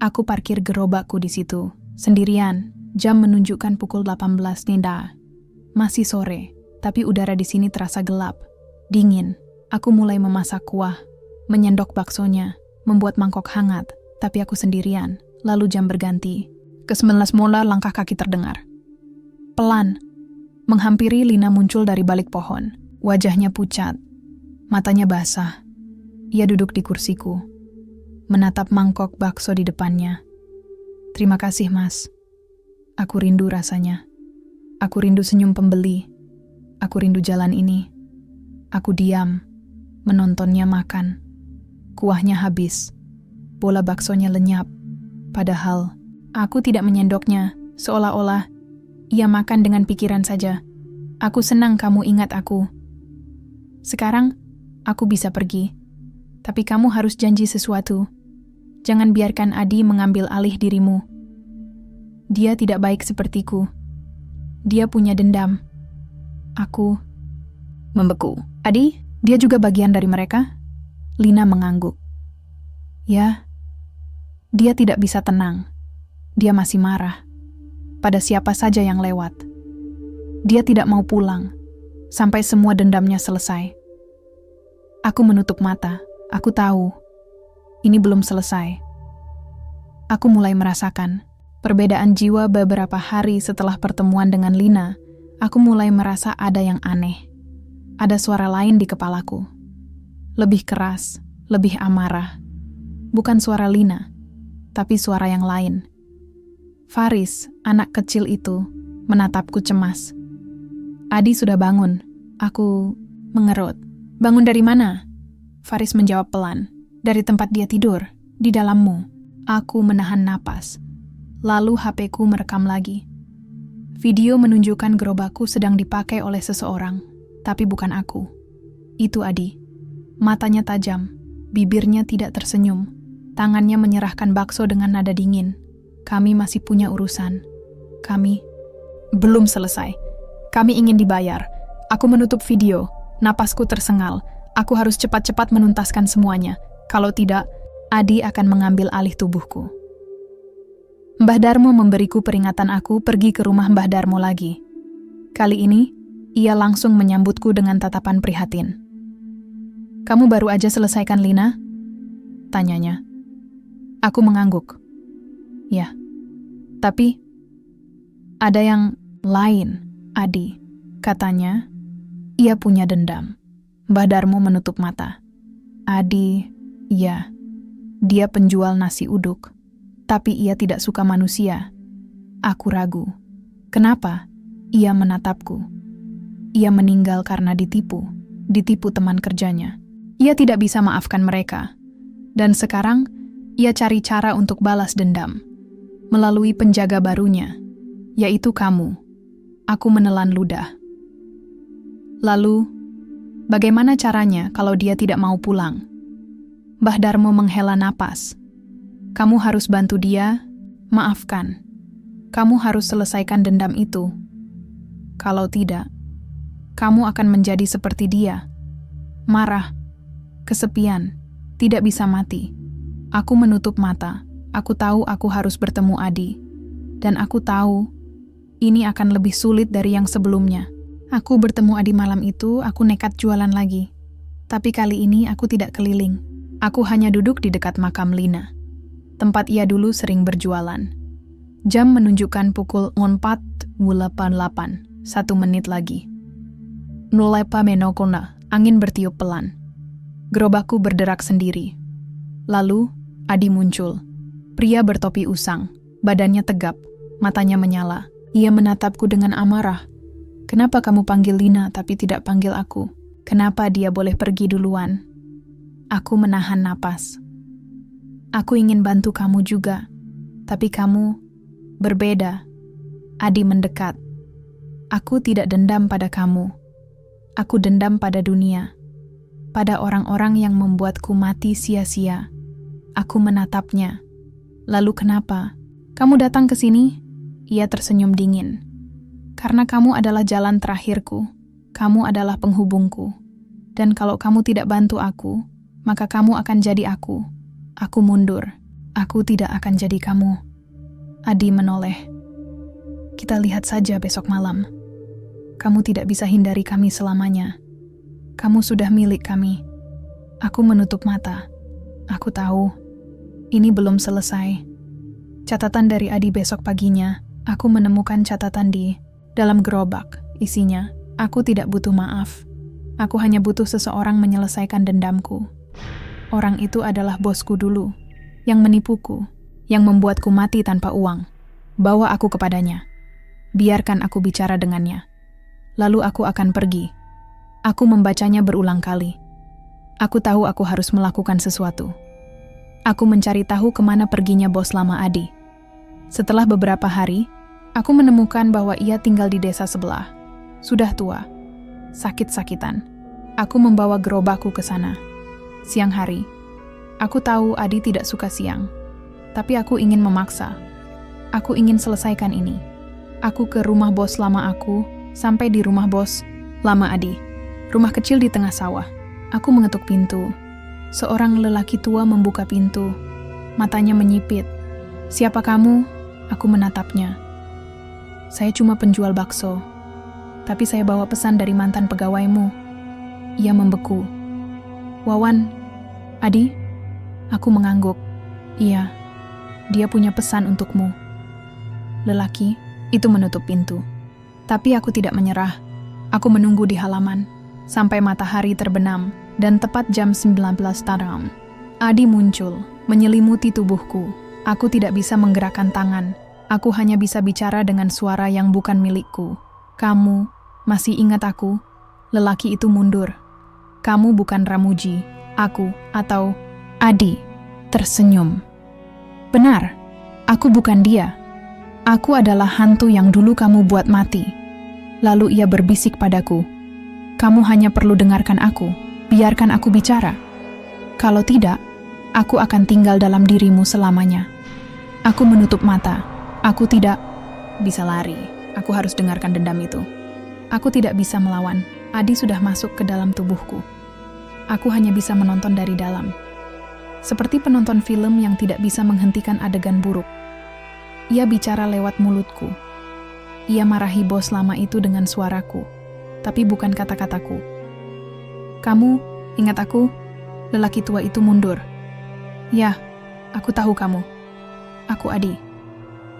Aku parkir gerobakku di situ, sendirian. Jam menunjukkan pukul 18.00. Masih sore, tapi udara di sini terasa gelap. Dingin. Aku mulai memasak kuah, menyendok baksonya, membuat mangkok hangat. Tapi aku sendirian. Lalu jam berganti. Ke-19 mola langkah kaki terdengar. Pelan. Menghampiri Lina muncul dari balik pohon. Wajahnya pucat. Matanya basah. Ia duduk di kursiku. Menatap mangkok bakso di depannya. Terima kasih, Mas. Aku rindu rasanya. Aku rindu senyum pembeli. Aku rindu jalan ini. Aku diam. Menontonnya makan. Kuahnya habis. Bola baksonya lenyap. Padahal, aku tidak menyendoknya, seolah-olah ia makan dengan pikiran saja. Aku senang kamu ingat aku. Sekarang, aku bisa pergi. Tapi kamu harus janji sesuatu. Jangan biarkan Adi mengambil alih dirimu. Dia tidak baik sepertiku. Dia punya dendam. Aku membeku. Adi, dia juga bagian dari mereka? Lina mengangguk. Ya, dia tidak bisa tenang. Dia masih marah pada siapa saja yang lewat. Dia tidak mau pulang sampai semua dendamnya selesai. Aku menutup mata. Aku tahu. Ini belum selesai. Aku mulai merasakan perbedaan jiwa beberapa hari setelah pertemuan dengan Lina. Aku mulai merasa ada yang aneh. Ada suara lain di kepalaku. Lebih keras, lebih amarah. Bukan suara Lina, tapi suara yang lain. Faris, anak kecil itu, menatapku cemas. Adi sudah bangun. Aku mengerut. Bangun dari mana? Faris menjawab pelan. Dari tempat dia tidur, di dalammu. Aku menahan napas. Lalu HP-ku merekam lagi. Video menunjukkan gerobakku sedang dipakai oleh seseorang, tapi bukan aku. Itu Adi. Matanya tajam, bibirnya tidak tersenyum. Tangannya menyerahkan bakso dengan nada dingin. Kami masih punya urusan. Kami belum selesai. Kami ingin dibayar. Aku menutup video. Napasku tersengal. Aku harus cepat-cepat menuntaskan semuanya. Kalau tidak, Adi akan mengambil alih tubuhku. Mbah Darmo memberiku peringatan aku pergi ke rumah Mbah Darmo lagi. Kali ini, ia langsung menyambutku dengan tatapan prihatin. Kamu baru aja selesaikan Lina? Tanyanya. Aku mengangguk. Ya, tapi ada yang lain, Adi. Katanya, ia punya dendam. Mbah Darmo menutup mata. Adi, ya. Dia penjual nasi uduk, tapi ia tidak suka manusia. Aku ragu. Kenapa? Ia menatapku. Ia meninggal karena ditipu teman kerjanya. Ia tidak bisa maafkan mereka. Dan sekarang, ia cari cara untuk balas dendam. Melalui penjaga barunya, yaitu kamu. Aku menelan ludah. Lalu, bagaimana caranya kalau dia tidak mau pulang? Mbah Darmo menghela napas. Kamu harus bantu dia, maafkan. Kamu harus selesaikan dendam itu. Kalau tidak, kamu akan menjadi seperti dia. Marah, kesepian, tidak bisa mati. Aku menutup mata. Aku tahu aku harus bertemu Adi. Dan aku tahu, ini akan lebih sulit dari yang sebelumnya. Aku bertemu Adi malam itu, aku nekat jualan lagi. Tapi kali ini aku tidak keliling. Aku hanya duduk di dekat makam Lina, tempat ia dulu sering berjualan. Jam menunjukkan pukul 4:88, 1 menit lagi. Nulepa menokona, angin bertiup pelan. Gerobakku berderak sendiri. Lalu, Adi muncul. Pria bertopi usang, badannya tegap, matanya menyala. Ia menatapku dengan amarah. Kenapa kamu panggil Lina tapi tidak panggil aku? Kenapa dia boleh pergi duluan? Aku menahan napas. Aku ingin bantu kamu juga, tapi kamu berbeda. Adi mendekat. Aku tidak dendam pada kamu. Aku dendam pada dunia, pada orang-orang yang membuatku mati sia-sia. Aku menatapnya. Lalu kenapa? Kamu datang ke sini? Ia tersenyum dingin. Karena kamu adalah jalan terakhirku. Kamu adalah penghubungku. Dan kalau kamu tidak bantu aku, maka kamu akan jadi aku. Aku mundur. Aku tidak akan jadi kamu. Adi menoleh. Kita lihat saja besok malam. Kamu tidak bisa hindari kami selamanya. Kamu sudah milik kami. Aku menutup mata. Aku tahu, ini belum selesai. Catatan dari Adi besok paginya, aku menemukan catatan di dalam gerobak. Isinya, aku tidak butuh maaf. Aku hanya butuh seseorang menyelesaikan dendamku. Orang itu adalah bosku dulu, yang menipuku, yang membuatku mati tanpa uang. Bawa aku kepadanya. Biarkan aku bicara dengannya. Lalu aku akan pergi. Aku membacanya berulang kali. Aku tahu aku harus melakukan sesuatu. Aku mencari tahu kemana perginya bos lama Adi. Setelah beberapa hari, aku menemukan bahwa ia tinggal di desa sebelah. Sudah tua, sakit-sakitan. Aku membawa gerobakku ke sana. Siang hari, aku tahu Adi tidak suka siang, tapi aku ingin memaksa. Aku ingin selesaikan ini. Aku ke rumah bos lama aku, sampai di rumah bos lama Adi. Rumah kecil di tengah sawah. Aku mengetuk pintu. Seorang lelaki tua membuka pintu. Matanya menyipit. Siapa kamu? Aku menatapnya. Saya cuma penjual bakso, tapi saya bawa pesan dari mantan pegawaimu. Ia membeku. Wawan, Adi? Aku mengangguk. Iya, dia punya pesan untukmu. Lelaki itu menutup pintu. Tapi aku tidak menyerah. Aku menunggu di halaman sampai matahari terbenam dan tepat jam 19 taram. Adi muncul, menyelimuti tubuhku. Aku tidak bisa menggerakkan tangan. Aku hanya bisa bicara dengan suara yang bukan milikku. Kamu masih ingat aku? Lelaki itu mundur. Kamu bukan Ramuji, aku atau Adi tersenyum. Benar, aku bukan dia. Aku adalah hantu yang dulu kamu buat mati. Lalu ia berbisik padaku, kamu hanya perlu dengarkan aku, biarkan aku bicara. Kalau tidak, aku akan tinggal dalam dirimu selamanya. Aku menutup mata, aku tidak bisa lari. Aku harus dengarkan dendam itu. Aku tidak bisa melawan, Adi sudah masuk ke dalam tubuhku. Aku hanya bisa menonton dari dalam. Seperti penonton film yang tidak bisa menghentikan adegan buruk. Ia bicara lewat mulutku. Ia marahi bos lama itu dengan suaraku, tapi bukan kata-kataku. Kamu ingat aku? Lelaki tua itu mundur. Ya, aku tahu kamu. Aku Adi,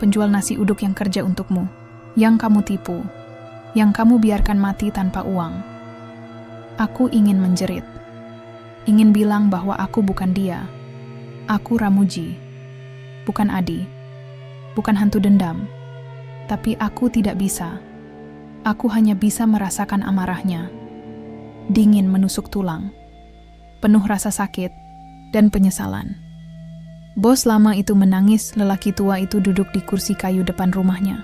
penjual nasi uduk yang kerja untukmu, yang kamu tipu, yang kamu biarkan mati tanpa uang. Aku ingin menjerit. Ingin bilang bahwa aku bukan dia. Aku Ramuji, bukan Adi, bukan hantu dendam. Tapi aku tidak bisa. Aku hanya bisa merasakan amarahnya. Dingin menusuk tulang. Penuh rasa sakit dan penyesalan. Bos lama itu menangis, lelaki tua itu duduk di kursi kayu depan rumahnya.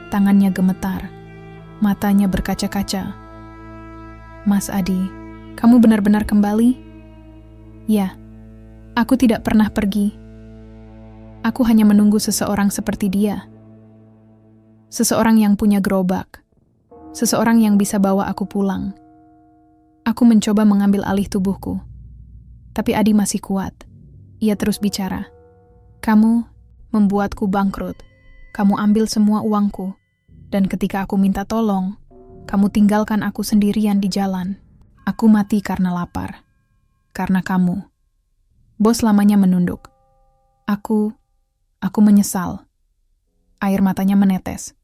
Tangannya gemetar, matanya berkaca-kaca. Mas Adi, kamu benar-benar kembali? Ya, aku tidak pernah pergi. Aku hanya menunggu seseorang seperti dia. Seseorang yang punya gerobak. Seseorang yang bisa bawa aku pulang. Aku mencoba mengambil alih tubuhku. Tapi Adi masih kuat. Ia terus bicara. Kamu membuatku bangkrut. Kamu ambil semua uangku. Dan ketika aku minta tolong, kamu tinggalkan aku sendirian di jalan. Aku mati karena lapar. Karena kamu. Bos lamanya menunduk. Aku menyesal. Air matanya menetes.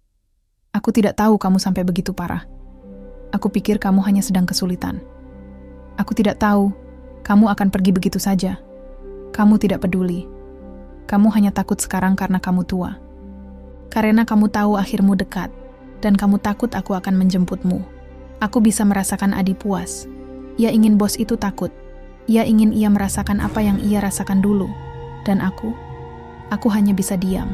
Aku tidak tahu kamu sampai begitu parah. Aku pikir kamu hanya sedang kesulitan. Aku tidak tahu kamu akan pergi begitu saja. Kamu tidak peduli. Kamu hanya takut sekarang karena kamu tua. Karena kamu tahu akhirmu dekat, dan kamu takut aku akan menjemputmu. Aku bisa merasakan Adi puas. Ia ingin bos itu takut. Ia ingin ia merasakan apa yang ia rasakan dulu. Dan aku hanya bisa diam.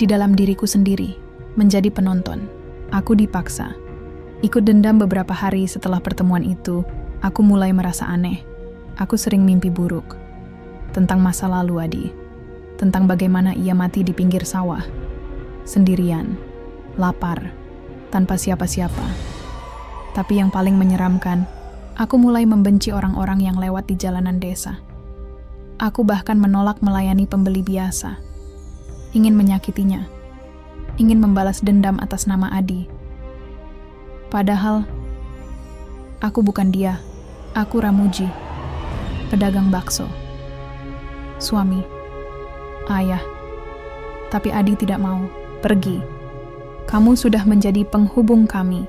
Di dalam diriku sendiri, menjadi penonton. Aku dipaksa. Ikut dendam beberapa hari setelah pertemuan itu, aku mulai merasa aneh. Aku sering mimpi buruk. Tentang masa lalu Adi. Tentang bagaimana ia mati di pinggir sawah. Sendirian. Lapar. Tanpa siapa-siapa. Tapi yang paling menyeramkan, aku mulai membenci orang-orang yang lewat di jalanan desa. Aku bahkan menolak melayani pembeli biasa. Ingin menyakitinya. Ingin membalas dendam atas nama Adi. Padahal, aku bukan dia. Aku Ramuji. Pedagang bakso. Suami. Ayah. Tapi Adi tidak mau. Pergi. Kamu sudah menjadi penghubung kami.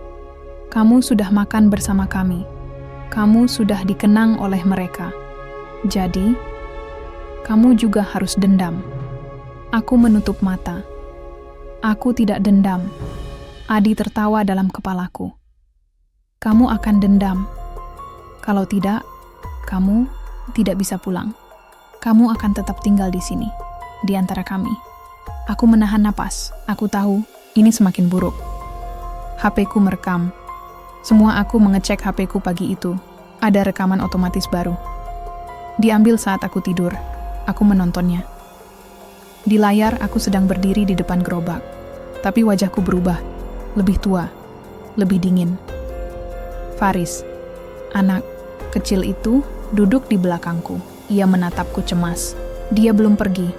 Kamu sudah makan bersama kami. Kamu sudah dikenang oleh mereka. Jadi, kamu juga harus dendam. Aku menutup mata. Aku tidak dendam. Adi tertawa dalam kepalaku. Kamu akan dendam. Kalau tidak, kamu tidak bisa pulang. Kamu akan tetap tinggal di sini, di antara kami. Aku menahan napas. Aku tahu ini semakin buruk. HP-ku merekam. Semua aku mengecek HP-ku pagi itu. Ada rekaman otomatis baru. Diambil saat aku tidur. Aku menontonnya. Di layar aku sedang berdiri di depan gerobak. Tapi wajahku berubah. Lebih tua. Lebih dingin. Faris, anak kecil itu, duduk di belakangku. Ia menatapku cemas. Dia belum pergi.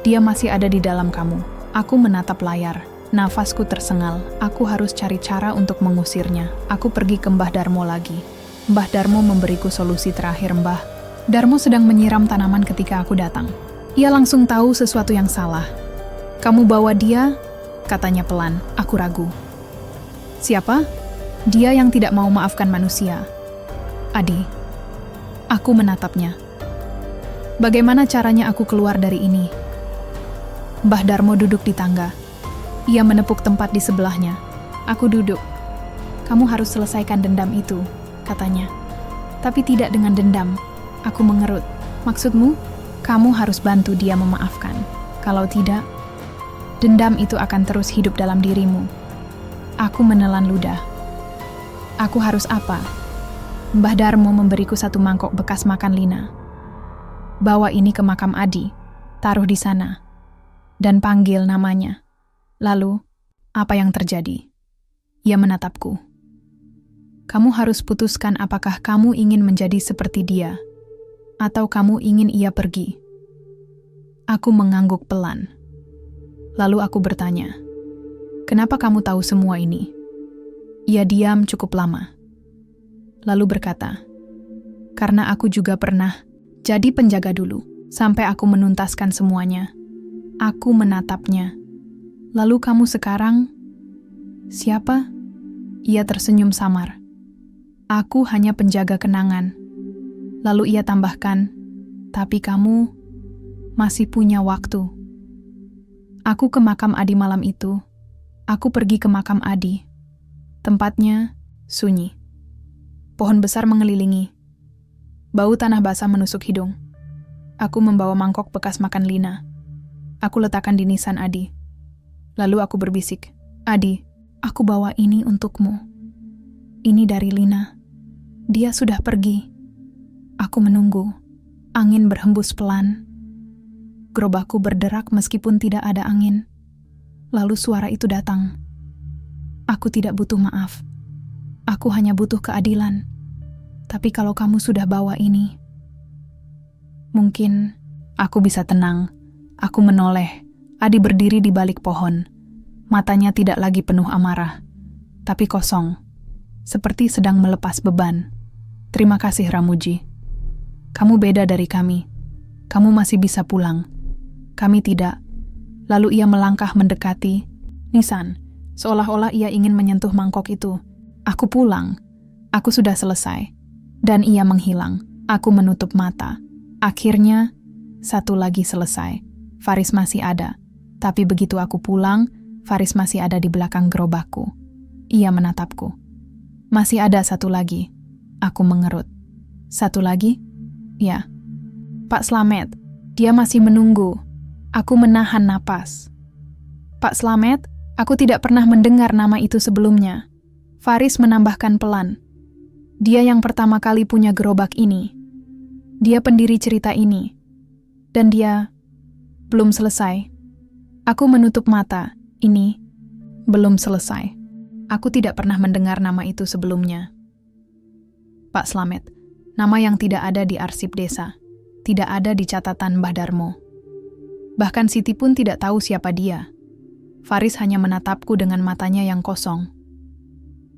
Dia masih ada di dalam kamu. Aku menatap layar. Nafasku tersengal. Aku harus cari cara untuk mengusirnya. Aku pergi ke Mbah Darmo lagi. Mbah Darmo memberiku solusi terakhir. Mbah Darmo sedang menyiram tanaman ketika aku datang. Ia langsung tahu sesuatu yang salah. Kamu bawa dia? Katanya pelan. Aku ragu. Siapa? Dia yang tidak mau maafkan manusia. Adi. Aku menatapnya. Bagaimana caranya aku keluar dari ini? Mbah Darmo duduk di tangga. Ia menepuk tempat di sebelahnya. Aku duduk. Kamu harus selesaikan dendam itu, katanya. Tapi tidak dengan dendam. Aku mengerut. Maksudmu? Kamu harus bantu dia memaafkan. Kalau tidak, dendam itu akan terus hidup dalam dirimu. Aku menelan ludah. Aku harus apa? Mbah Darmo memberiku satu mangkok bekas makan Lina. Bawa ini ke makam Adi, taruh di sana, dan panggil namanya. Lalu, apa yang terjadi? Ia menatapku. Kamu harus putuskan apakah kamu ingin menjadi seperti dia, atau kamu ingin ia pergi. Aku mengangguk pelan. Lalu aku bertanya, kenapa kamu tahu semua ini? Ia diam cukup lama. Lalu berkata, karena aku juga pernah jadi penjaga dulu, sampai aku menuntaskan semuanya. Aku menatapnya. Lalu kamu sekarang? Siapa? Ia tersenyum samar. Aku hanya penjaga kenangan. Lalu ia tambahkan, tapi kamu masih punya waktu. Aku ke makam Adi malam itu. Aku pergi ke makam Adi. Tempatnya sunyi. Pohon besar mengelilingi. Bau tanah basah menusuk hidung. Aku membawa mangkok bekas makan Lina. Aku letakkan di nisan Adi. Lalu aku berbisik, Adi, aku bawa ini untukmu. Ini dari Lina. Dia sudah pergi. Aku menunggu. Angin berhembus pelan. Gerobakku berderak meskipun tidak ada angin. Lalu suara itu datang. Aku tidak butuh maaf. Aku hanya butuh keadilan. Tapi kalau kamu sudah bawa ini, mungkin aku bisa tenang. Aku menoleh. Adi berdiri di balik pohon. Matanya tidak lagi penuh amarah, tapi kosong. Seperti sedang melepas beban. Terima kasih, Ramuji. Kamu beda dari kami. Kamu masih bisa pulang. Kami tidak. Lalu ia melangkah mendekati nisan, seolah-olah ia ingin menyentuh mangkok itu. Aku pulang. Aku sudah selesai. Dan ia menghilang. Aku menutup mata. Akhirnya, satu lagi selesai. Faris masih ada. Tapi begitu aku pulang, Faris masih ada di belakang gerobakku. Ia menatapku. Masih ada satu lagi. Aku mengerut. Satu lagi? Ya. Pak Slamet, dia masih menunggu. Aku menahan napas. Pak Slamet, aku tidak pernah mendengar nama itu sebelumnya. Faris menambahkan pelan. Dia yang pertama kali punya gerobak ini. Dia pendiri cerita ini. Dan dia belum selesai. Aku menutup mata. Ini belum selesai. Aku tidak pernah mendengar nama itu sebelumnya. Pak Slamet, nama yang tidak ada di arsip desa. Tidak ada di catatan Mbah Darmo. Bahkan Siti pun tidak tahu siapa dia. Faris hanya menatapku dengan matanya yang kosong.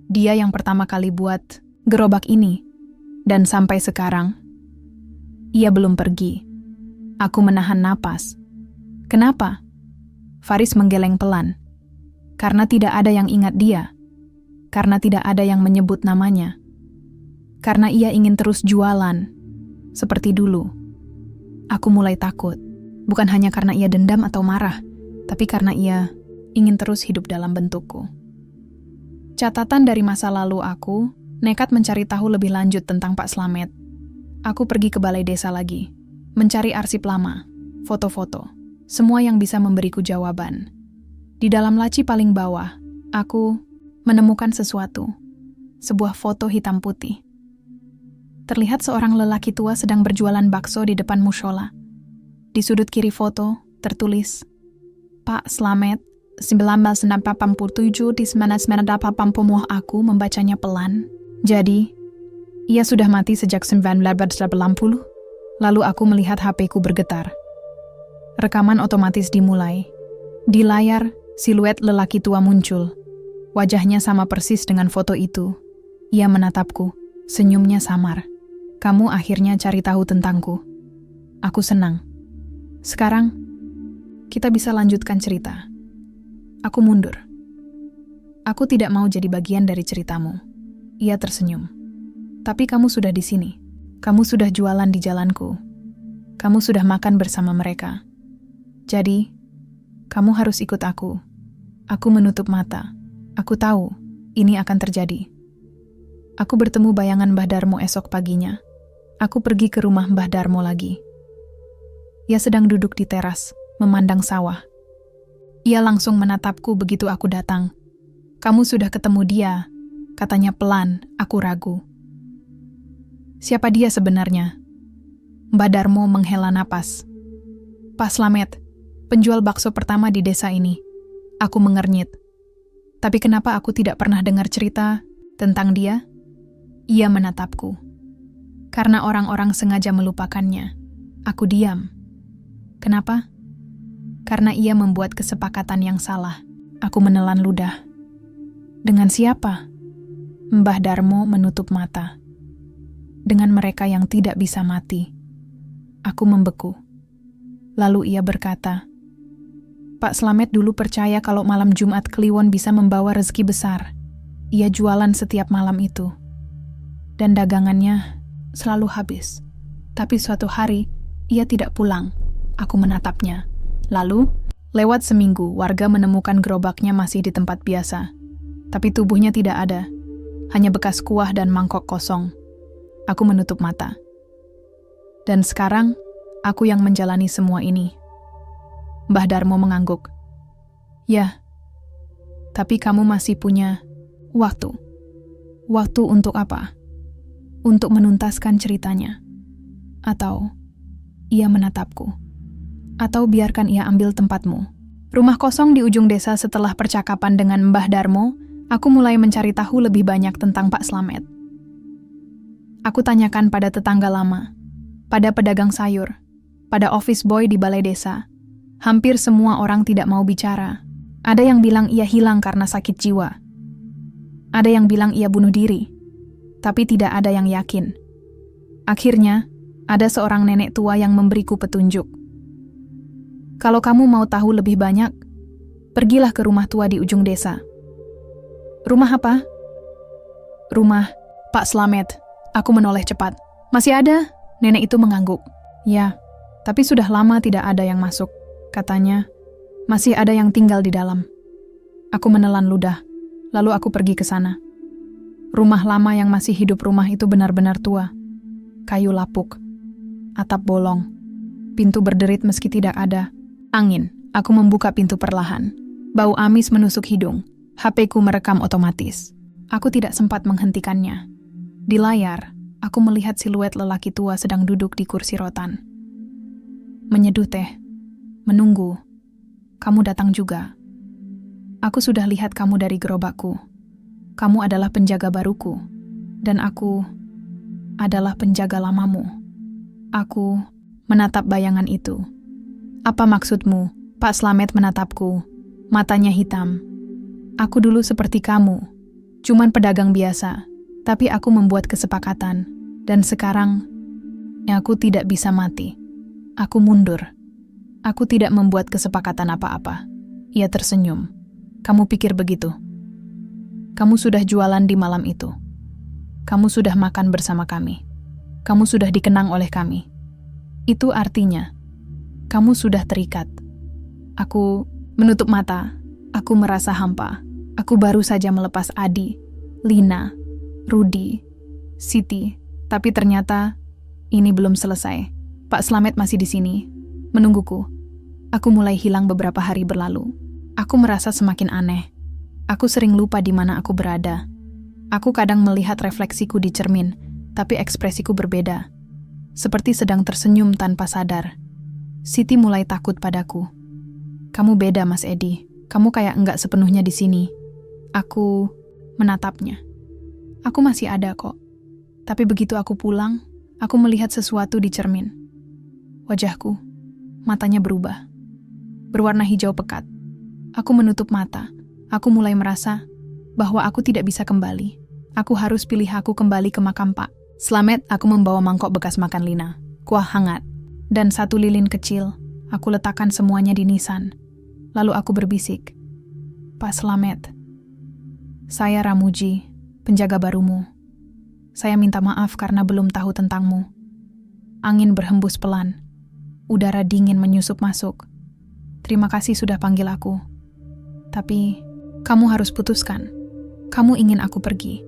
Dia yang pertama kali buat gerobak ini, dan sampai sekarang, ia belum pergi. Aku menahan napas. Kenapa? Faris menggeleng pelan. Karena tidak ada yang ingat dia. Karena tidak ada yang menyebut namanya. Karena ia ingin terus jualan, seperti dulu. Aku mulai takut. Bukan hanya karena ia dendam atau marah, tapi karena ia ingin terus hidup dalam bentukku. Catatan dari masa lalu aku, nekat mencari tahu lebih lanjut tentang Pak Slamet. Aku pergi ke balai desa lagi, mencari arsip lama, foto-foto, semua yang bisa memberiku jawaban. Di dalam laci paling bawah, aku menemukan sesuatu, sebuah foto hitam putih. Terlihat seorang lelaki tua sedang berjualan bakso di depan mushola. Di sudut kiri foto, tertulis, Pak Slamet, 1987 di 1980. Aku membacanya pelan. Jadi, ia sudah mati sejak 1980. Lalu aku melihat HP-ku bergetar. Rekaman otomatis dimulai. Di layar, siluet lelaki tua muncul. Wajahnya sama persis dengan foto itu. Ia menatapku. Senyumnya samar. Kamu akhirnya cari tahu tentangku. Aku senang. Sekarang, kita bisa lanjutkan cerita. Aku mundur. Aku tidak mau jadi bagian dari ceritamu. Ia tersenyum. Tapi kamu sudah di sini. Kamu sudah jualan di jalanku. Kamu sudah makan bersama mereka. Jadi, kamu harus ikut aku. Aku menutup mata. Aku tahu ini akan terjadi. Aku bertemu bayangan Mbah Darmo esok paginya. Aku pergi ke rumah Mbah Darmo lagi. Ia sedang duduk di teras, memandang sawah. Ia langsung menatapku begitu aku datang. Kamu sudah ketemu dia, katanya pelan. Aku ragu. Siapa dia sebenarnya? Mbah Darmo menghela napas. Pak Slamet, penjual bakso pertama di desa ini. Aku mengernyit. Tapi kenapa aku tidak pernah dengar cerita tentang dia? Ia menatapku. Karena orang-orang sengaja melupakannya. Aku diam. Kenapa? Karena ia membuat kesepakatan yang salah. Aku menelan ludah. Dengan siapa? Mbah Darmo menutup mata. Dengan mereka yang tidak bisa mati. Aku membeku. Lalu ia berkata, Pak Slamet dulu percaya kalau malam Jumat Kliwon bisa membawa rezeki besar. Ia jualan setiap malam itu. Dan dagangannya selalu habis. Tapi suatu hari, ia tidak pulang. Aku menatapnya. Lalu, lewat seminggu, warga menemukan gerobaknya masih di tempat biasa. Tapi tubuhnya tidak ada. Hanya bekas kuah dan mangkok kosong. Aku menutup mata. Dan sekarang, aku yang menjalani semua ini. Mbah Darmo mengangguk. Ya, tapi kamu masih punya waktu. Waktu untuk apa? Untuk menuntaskan ceritanya. Atau ia menatapku. Atau biarkan ia ambil tempatmu. Rumah kosong di ujung desa setelah percakapan dengan Mbah Darmo, aku mulai mencari tahu lebih banyak tentang Pak Slamet. Aku tanyakan pada tetangga lama, pada pedagang sayur, pada office boy di balai desa. Hampir semua orang tidak mau bicara. Ada yang bilang ia hilang karena sakit jiwa. Ada yang bilang ia bunuh diri. Tapi tidak ada yang yakin. Akhirnya, ada seorang nenek tua yang memberiku petunjuk. Kalau kamu mau tahu lebih banyak, pergilah ke rumah tua di ujung desa. Rumah apa? Rumah Pak Slamet. Aku menoleh cepat. Masih ada? Nenek itu mengangguk. Ya, tapi sudah lama tidak ada yang masuk. Katanya, masih ada yang tinggal di dalam. Aku menelan ludah. Lalu aku pergi ke sana. Rumah lama yang masih hidup rumah itu benar-benar tua. Kayu lapuk. Atap bolong. Pintu berderit meski tidak ada angin. Aku membuka pintu perlahan. Bau amis menusuk hidung. HP-ku merekam otomatis. Aku tidak sempat menghentikannya. Di layar, aku melihat siluet lelaki tua sedang duduk di kursi rotan. Menyeduh teh. Menunggu. Kamu datang juga. Aku sudah lihat kamu dari gerobakku. Kamu adalah penjaga baruku. Dan aku adalah penjaga lamamu. Aku menatap bayangan itu. Apa maksudmu? Pak Slamet menatapku. Matanya hitam. Aku dulu seperti kamu. Cuman pedagang biasa. Tapi aku membuat kesepakatan. Dan sekarang, aku tidak bisa mati. Aku mundur. Aku tidak membuat kesepakatan apa-apa. Ia tersenyum. Kamu pikir begitu? Kamu sudah jualan di malam itu. Kamu sudah makan bersama kami. Kamu sudah dikenang oleh kami. Itu artinya, kamu sudah terikat. Aku menutup mata. Aku merasa hampa. Aku baru saja melepas Adi, Lina, Rudi, Siti. Tapi ternyata, ini belum selesai. Pak Slamet masih di sini, menungguku. Aku mulai hilang beberapa hari berlalu. Aku merasa semakin aneh. Aku sering lupa di mana aku berada. Aku kadang melihat refleksiku di cermin, tapi ekspresiku berbeda. Seperti sedang tersenyum tanpa sadar. Siti mulai takut padaku. Kamu beda, Mas Edi. Kamu kayak enggak sepenuhnya di sini. Aku menatapnya. Aku masih ada kok. Tapi begitu aku pulang, aku melihat sesuatu di cermin. Wajahku, matanya berubah. Berwarna hijau pekat. Aku menutup mata. Aku mulai merasa bahwa aku tidak bisa kembali. Aku harus pilih aku kembali ke makam Pak Slamet. Aku membawa mangkok bekas makan Lina, kuah hangat, dan satu lilin kecil. Aku letakkan semuanya di nisan. Lalu aku berbisik, Pak Slamet, saya Ramuji, penjaga barumu. Saya minta maaf karena belum tahu tentangmu. Angin berhembus pelan. Udara dingin menyusup masuk. Terima kasih sudah panggil aku. Tapi, kamu harus putuskan. Kamu ingin aku pergi?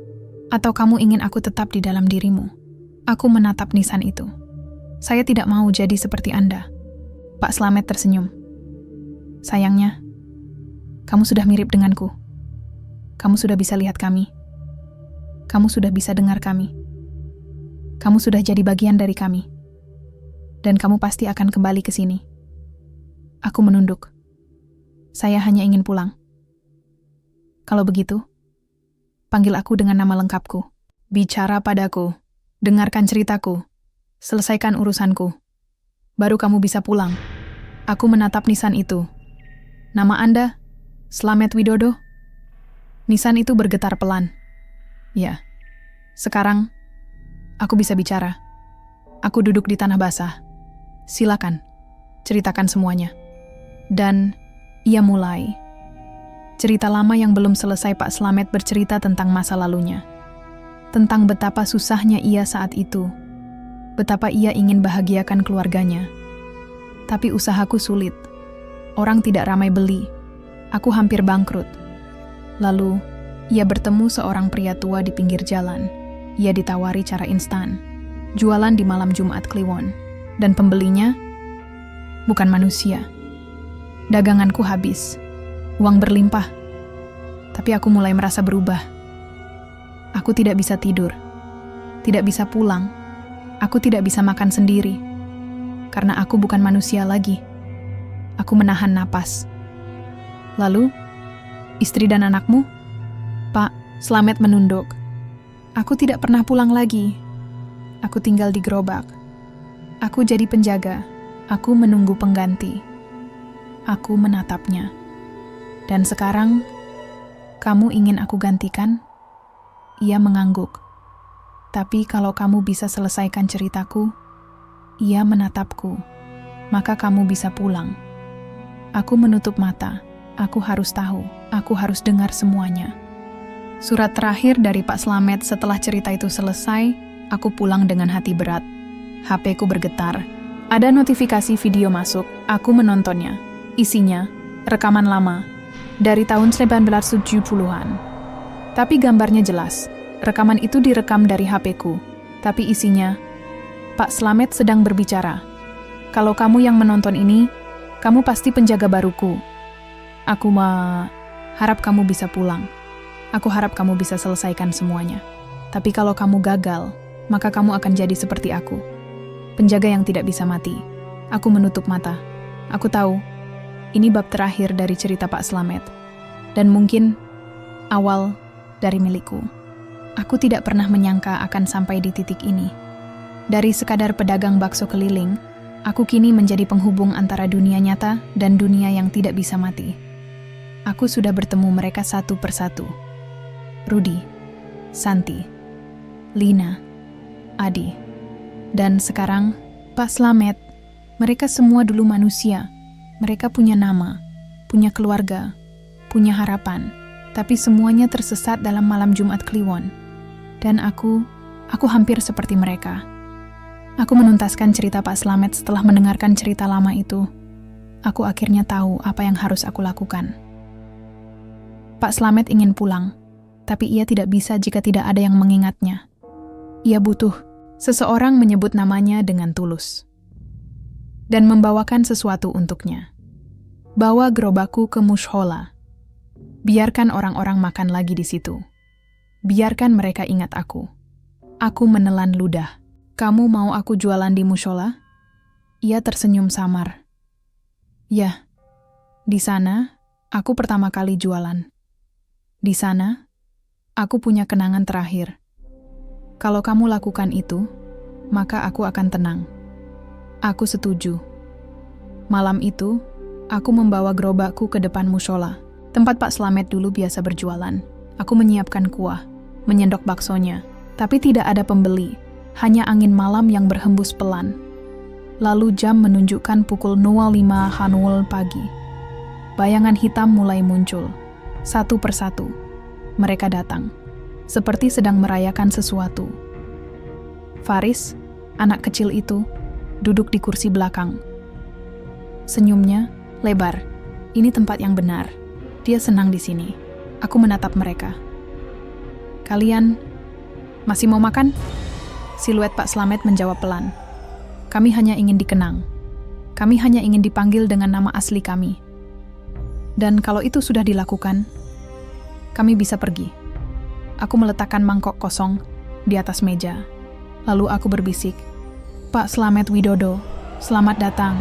Atau kamu ingin aku tetap di dalam dirimu? Aku menatap nisan itu. Saya tidak mau jadi seperti Anda. Pak Slamet tersenyum. Sayangnya, kamu sudah mirip denganku. Kamu sudah bisa lihat kami. Kamu sudah bisa dengar kami. Kamu sudah jadi bagian dari kami. Dan kamu pasti akan kembali ke sini. Aku menunduk. Saya hanya ingin pulang. Kalau begitu, panggil aku dengan nama lengkapku. Bicara padaku. Dengarkan ceritaku. Selesaikan urusanku. Baru kamu bisa pulang. Aku menatap nisan itu. Nama Anda? Slamet Widodo? Nisan itu bergetar pelan. Ya, sekarang aku bisa bicara. Aku duduk di tanah basah. Silakan, ceritakan semuanya. Dan ia mulai. Cerita lama yang belum selesai. Pak Slamet bercerita tentang masa lalunya. Tentang betapa susahnya ia saat itu. Betapa ia ingin bahagiakan keluarganya. Tapi usahaku sulit. Orang tidak ramai beli. Aku hampir bangkrut. Lalu, ia bertemu seorang pria tua di pinggir jalan. Ia ditawari cara instan. Jualan di malam Jumat Kliwon. Dan pembelinya bukan manusia. Daganganku habis. Uang berlimpah. Tapi aku mulai merasa berubah. Aku tidak bisa tidur. Tidak bisa pulang. Aku tidak bisa makan sendiri. Karena aku bukan manusia lagi. Aku menahan napas. Lalu, istri dan anakmu? Pak Slamet menunduk. Aku tidak pernah pulang lagi. Aku tinggal di gerobak. Aku jadi penjaga. Aku menunggu pengganti. Aku menatapnya. Dan sekarang, kamu ingin aku gantikan? Ia mengangguk. Tapi kalau kamu bisa selesaikan ceritaku, ia menatapku. Maka kamu bisa pulang. Aku menutup mata. Aku harus tahu. Aku harus dengar semuanya. Surat terakhir dari Pak Slamet setelah cerita itu selesai, aku pulang dengan hati berat. HP-ku bergetar. Ada notifikasi video masuk. Aku menontonnya. Isinya, rekaman lama. Dari tahun 1970-an. Tapi gambarnya jelas. Rekaman itu direkam dari HP-ku. Tapi isinya, Pak Slamet sedang berbicara. Kalau kamu yang menonton ini, kamu pasti penjaga baruku. Aku harap kamu bisa pulang. Aku harap kamu bisa selesaikan semuanya. Tapi kalau kamu gagal, maka kamu akan jadi seperti aku. Penjaga yang tidak bisa mati. Aku menutup mata. Aku tahu, ini bab terakhir dari cerita Pak Slamet. Dan mungkin awal dari milikku. Aku tidak pernah menyangka akan sampai di titik ini. Dari sekadar pedagang bakso keliling, aku kini menjadi penghubung antara dunia nyata dan dunia yang tidak bisa mati. Aku sudah bertemu mereka satu persatu. Rudy, Santi, Lina, Adi. Dan sekarang, Pak Slamet, mereka semua dulu manusia. Mereka punya nama, punya keluarga, punya harapan. Tapi semuanya tersesat dalam malam Jumat Kliwon. Dan aku hampir seperti mereka. Aku menuntaskan cerita Pak Slamet setelah mendengarkan cerita lama itu. Aku akhirnya tahu apa yang harus aku lakukan. Pak Slamet ingin pulang, tapi ia tidak bisa jika tidak ada yang mengingatnya. Ia butuh seseorang menyebut namanya dengan tulus. Dan membawakan sesuatu untuknya. Bawa gerobakku ke mushola. Biarkan orang-orang makan lagi di situ. Biarkan mereka ingat aku. Aku menelan ludah. Kamu mau aku jualan di mushola? Ia tersenyum samar. Ya, di sana aku pertama kali jualan. Di sana, aku punya kenangan terakhir. Kalau kamu lakukan itu, maka aku akan tenang. Aku setuju. Malam itu, aku membawa gerobakku ke depan mushola, tempat Pak Slamet dulu biasa berjualan. Aku menyiapkan kuah, menyendok baksonya. Tapi tidak ada pembeli, hanya angin malam yang berhembus pelan. Lalu jam menunjukkan pukul 05.00 pagi. Bayangan hitam mulai muncul. Satu persatu. Mereka datang. Seperti sedang merayakan sesuatu. Faris, anak kecil itu, duduk di kursi belakang. Senyumnya lebar. Ini tempat yang benar. Dia senang di sini. Aku menatap mereka. Kalian masih mau makan? Siluet Pak Slamet menjawab pelan. Kami hanya ingin dikenang. Kami hanya ingin dipanggil dengan nama asli kami. Dan kalau itu sudah dilakukan, kami bisa pergi. Aku meletakkan mangkok kosong di atas meja. Lalu aku berbisik, Pak Slamet Widodo, selamat datang.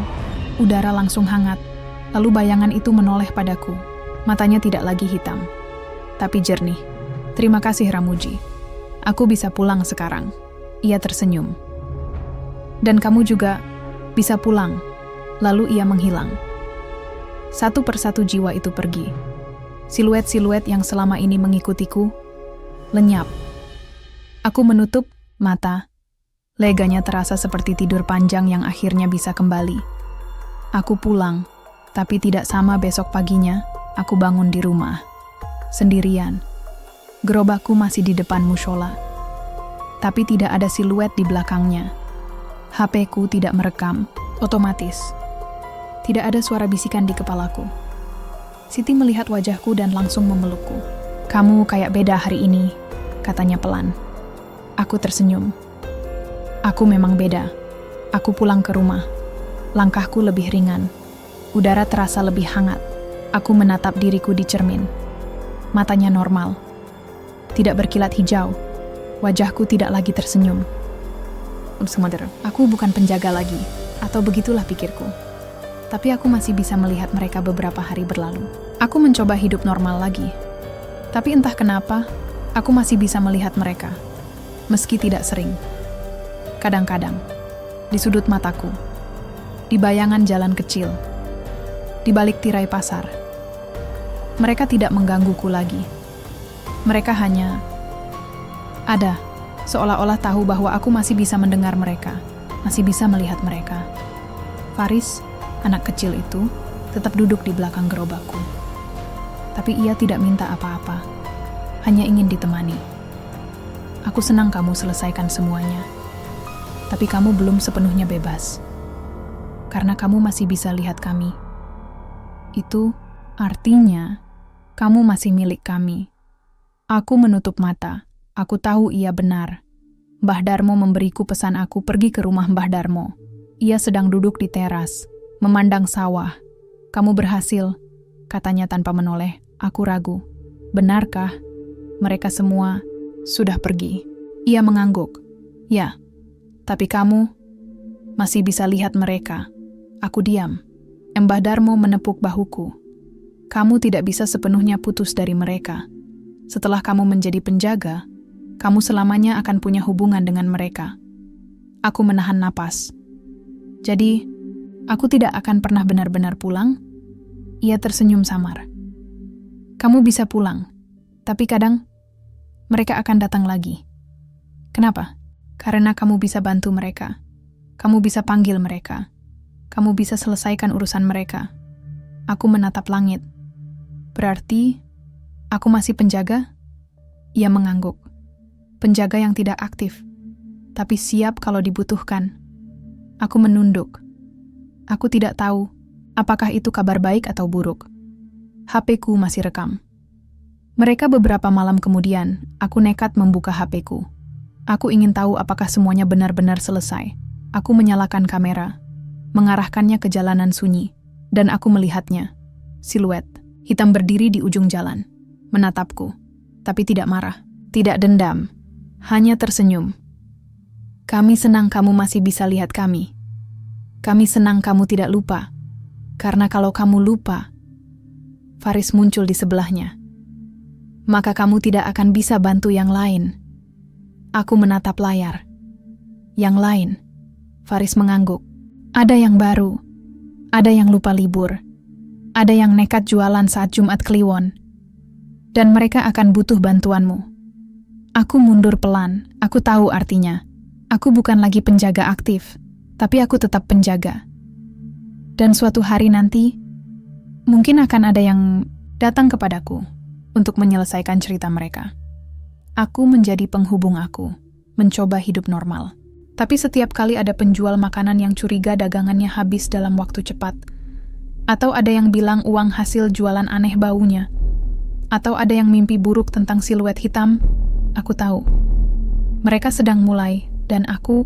Udara langsung hangat. Lalu bayangan itu menoleh padaku. Matanya tidak lagi hitam, tapi jernih. Terima kasih Ramuji. Aku bisa pulang sekarang. Ia tersenyum. Dan kamu juga bisa pulang. Lalu ia menghilang. Satu persatu jiwa itu pergi. Siluet-siluet yang selama ini mengikutiku lenyap. Aku menutup mata. Leganya terasa seperti tidur panjang yang akhirnya bisa kembali. Aku pulang, tapi tidak sama besok paginya aku bangun di rumah. Sendirian. Gerobakku masih di depan mushola. Tapi tidak ada siluet di belakangnya. HP-ku tidak merekam, otomatis. Tidak ada suara bisikan di kepalaku. Siti melihat wajahku dan langsung memelukku. Kamu kayak beda hari ini, katanya pelan. Aku tersenyum. Aku memang beda. Aku pulang ke rumah. Langkahku lebih ringan. Udara terasa lebih hangat. Aku menatap diriku di cermin. Matanya normal. Tidak berkilat hijau. Wajahku tidak lagi tersenyum. Aku bukan penjaga lagi, atau begitulah pikirku. Tapi aku masih bisa melihat mereka beberapa hari berlalu. Aku mencoba hidup normal lagi. Tapi entah kenapa, aku masih bisa melihat mereka. Meski tidak sering. Kadang-kadang, di sudut mataku, di bayangan jalan kecil, di balik tirai pasar. Mereka tidak menggangguku lagi. Mereka hanya ada, seolah-olah tahu bahwa aku masih bisa mendengar mereka, masih bisa melihat mereka. Faris, anak kecil itu, tetap duduk di belakang gerobakku. Tapi ia tidak minta apa-apa, hanya ingin ditemani. Aku senang kamu selesaikan semuanya, tapi kamu belum sepenuhnya bebas. Karena kamu masih bisa lihat kami. Itu artinya kamu masih milik kami. Aku menutup mata. Aku tahu ia benar. Mbah Darmo memberiku pesan aku pergi ke rumah Mbah Darmo. Ia sedang duduk di teras, memandang sawah. Kamu berhasil, katanya tanpa menoleh. Aku ragu. Benarkah? Mereka semua sudah pergi. Ia mengangguk. Ya, tapi kamu masih bisa lihat mereka. Aku diam. Mbah Darmo menepuk bahuku. Kamu tidak bisa sepenuhnya putus dari mereka. Setelah kamu menjadi penjaga, kamu selamanya akan punya hubungan dengan mereka. Aku menahan napas. Jadi, aku tidak akan pernah benar-benar pulang? Ia tersenyum samar. Kamu bisa pulang, tapi kadang mereka akan datang lagi. Kenapa? Karena kamu bisa bantu mereka. Kamu bisa panggil mereka. Kamu bisa selesaikan urusan mereka. Aku menatap langit. Berarti, aku masih penjaga? Ia mengangguk. Penjaga yang tidak aktif, tapi siap kalau dibutuhkan. Aku menunduk. Aku tidak tahu apakah itu kabar baik atau buruk. HP-ku masih rekam. Mereka beberapa malam kemudian, aku nekat membuka HP-ku. Aku ingin tahu apakah semuanya benar-benar selesai. Aku menyalakan kamera, mengarahkannya ke jalanan sunyi, dan aku melihatnya. Siluet, hitam berdiri di ujung jalan, menatapku, tapi tidak marah, tidak dendam. Hanya tersenyum. Kami senang kamu masih bisa lihat kami. Kami senang kamu tidak lupa. Karena kalau kamu lupa, Faris muncul di sebelahnya. Maka kamu tidak akan bisa bantu yang lain. Aku menatap layar. Yang lain, Faris mengangguk. Ada yang baru. Ada yang lupa libur. Ada yang nekat jualan saat Jumat Kliwon. Dan mereka akan butuh bantuanmu. Aku mundur pelan, aku tahu artinya. Aku bukan lagi penjaga aktif, tapi aku tetap penjaga. Dan suatu hari nanti, mungkin akan ada yang datang kepadaku untuk menyelesaikan cerita mereka. Aku menjadi penghubung aku, mencoba hidup normal. Tapi setiap kali ada penjual makanan yang curiga dagangannya habis dalam waktu cepat, atau ada yang bilang uang hasil jualan aneh baunya, atau ada yang mimpi buruk tentang siluet hitam, aku tahu. Mereka sedang mulai, dan aku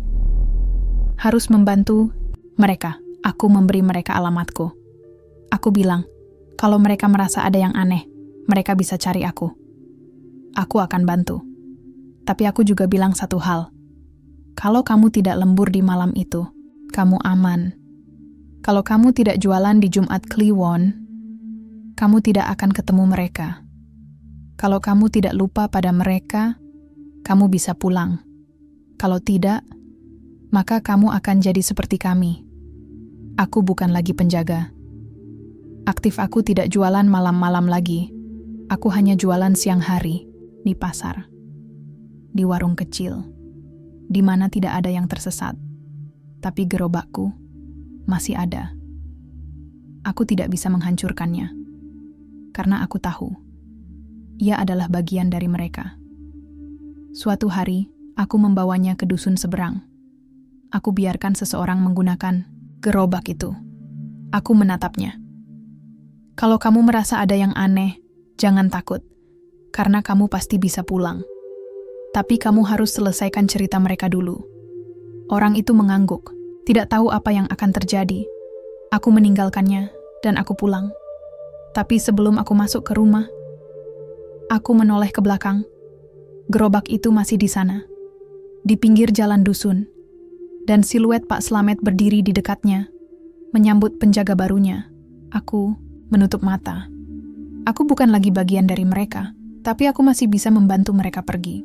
harus membantu mereka. Aku memberi mereka alamatku. Aku bilang, kalau mereka merasa ada yang aneh, mereka bisa cari aku. Aku akan bantu. Tapi aku juga bilang satu hal. Kalau kamu tidak lembur di malam itu, kamu aman. Kalau kamu tidak jualan di Jumat Kliwon, kamu tidak akan ketemu mereka. Kalau kamu tidak lupa pada mereka, kamu bisa pulang. Kalau tidak, maka kamu akan jadi seperti kami. Aku bukan lagi penjaga. Aktif aku tidak jualan malam-malam lagi. Aku hanya jualan siang hari, di pasar, di warung kecil, di mana tidak ada yang tersesat. Tapi gerobakku masih ada. Aku tidak bisa menghancurkannya, karena aku tahu, ia adalah bagian dari mereka. Suatu hari, aku membawanya ke dusun seberang. Aku biarkan seseorang menggunakan gerobak itu. Aku menatapnya. Kalau kamu merasa ada yang aneh, jangan takut, karena kamu pasti bisa pulang. Tapi kamu harus selesaikan cerita mereka dulu. Orang itu mengangguk, tidak tahu apa yang akan terjadi. Aku meninggalkannya, dan aku pulang. Tapi sebelum aku masuk ke rumah, aku menoleh ke belakang. Gerobak itu masih di sana, di pinggir jalan dusun, dan siluet Pak Slamet berdiri di dekatnya, menyambut penjaga barunya. Aku menutup mata. Aku bukan lagi bagian dari mereka, tapi aku masih bisa membantu mereka pergi.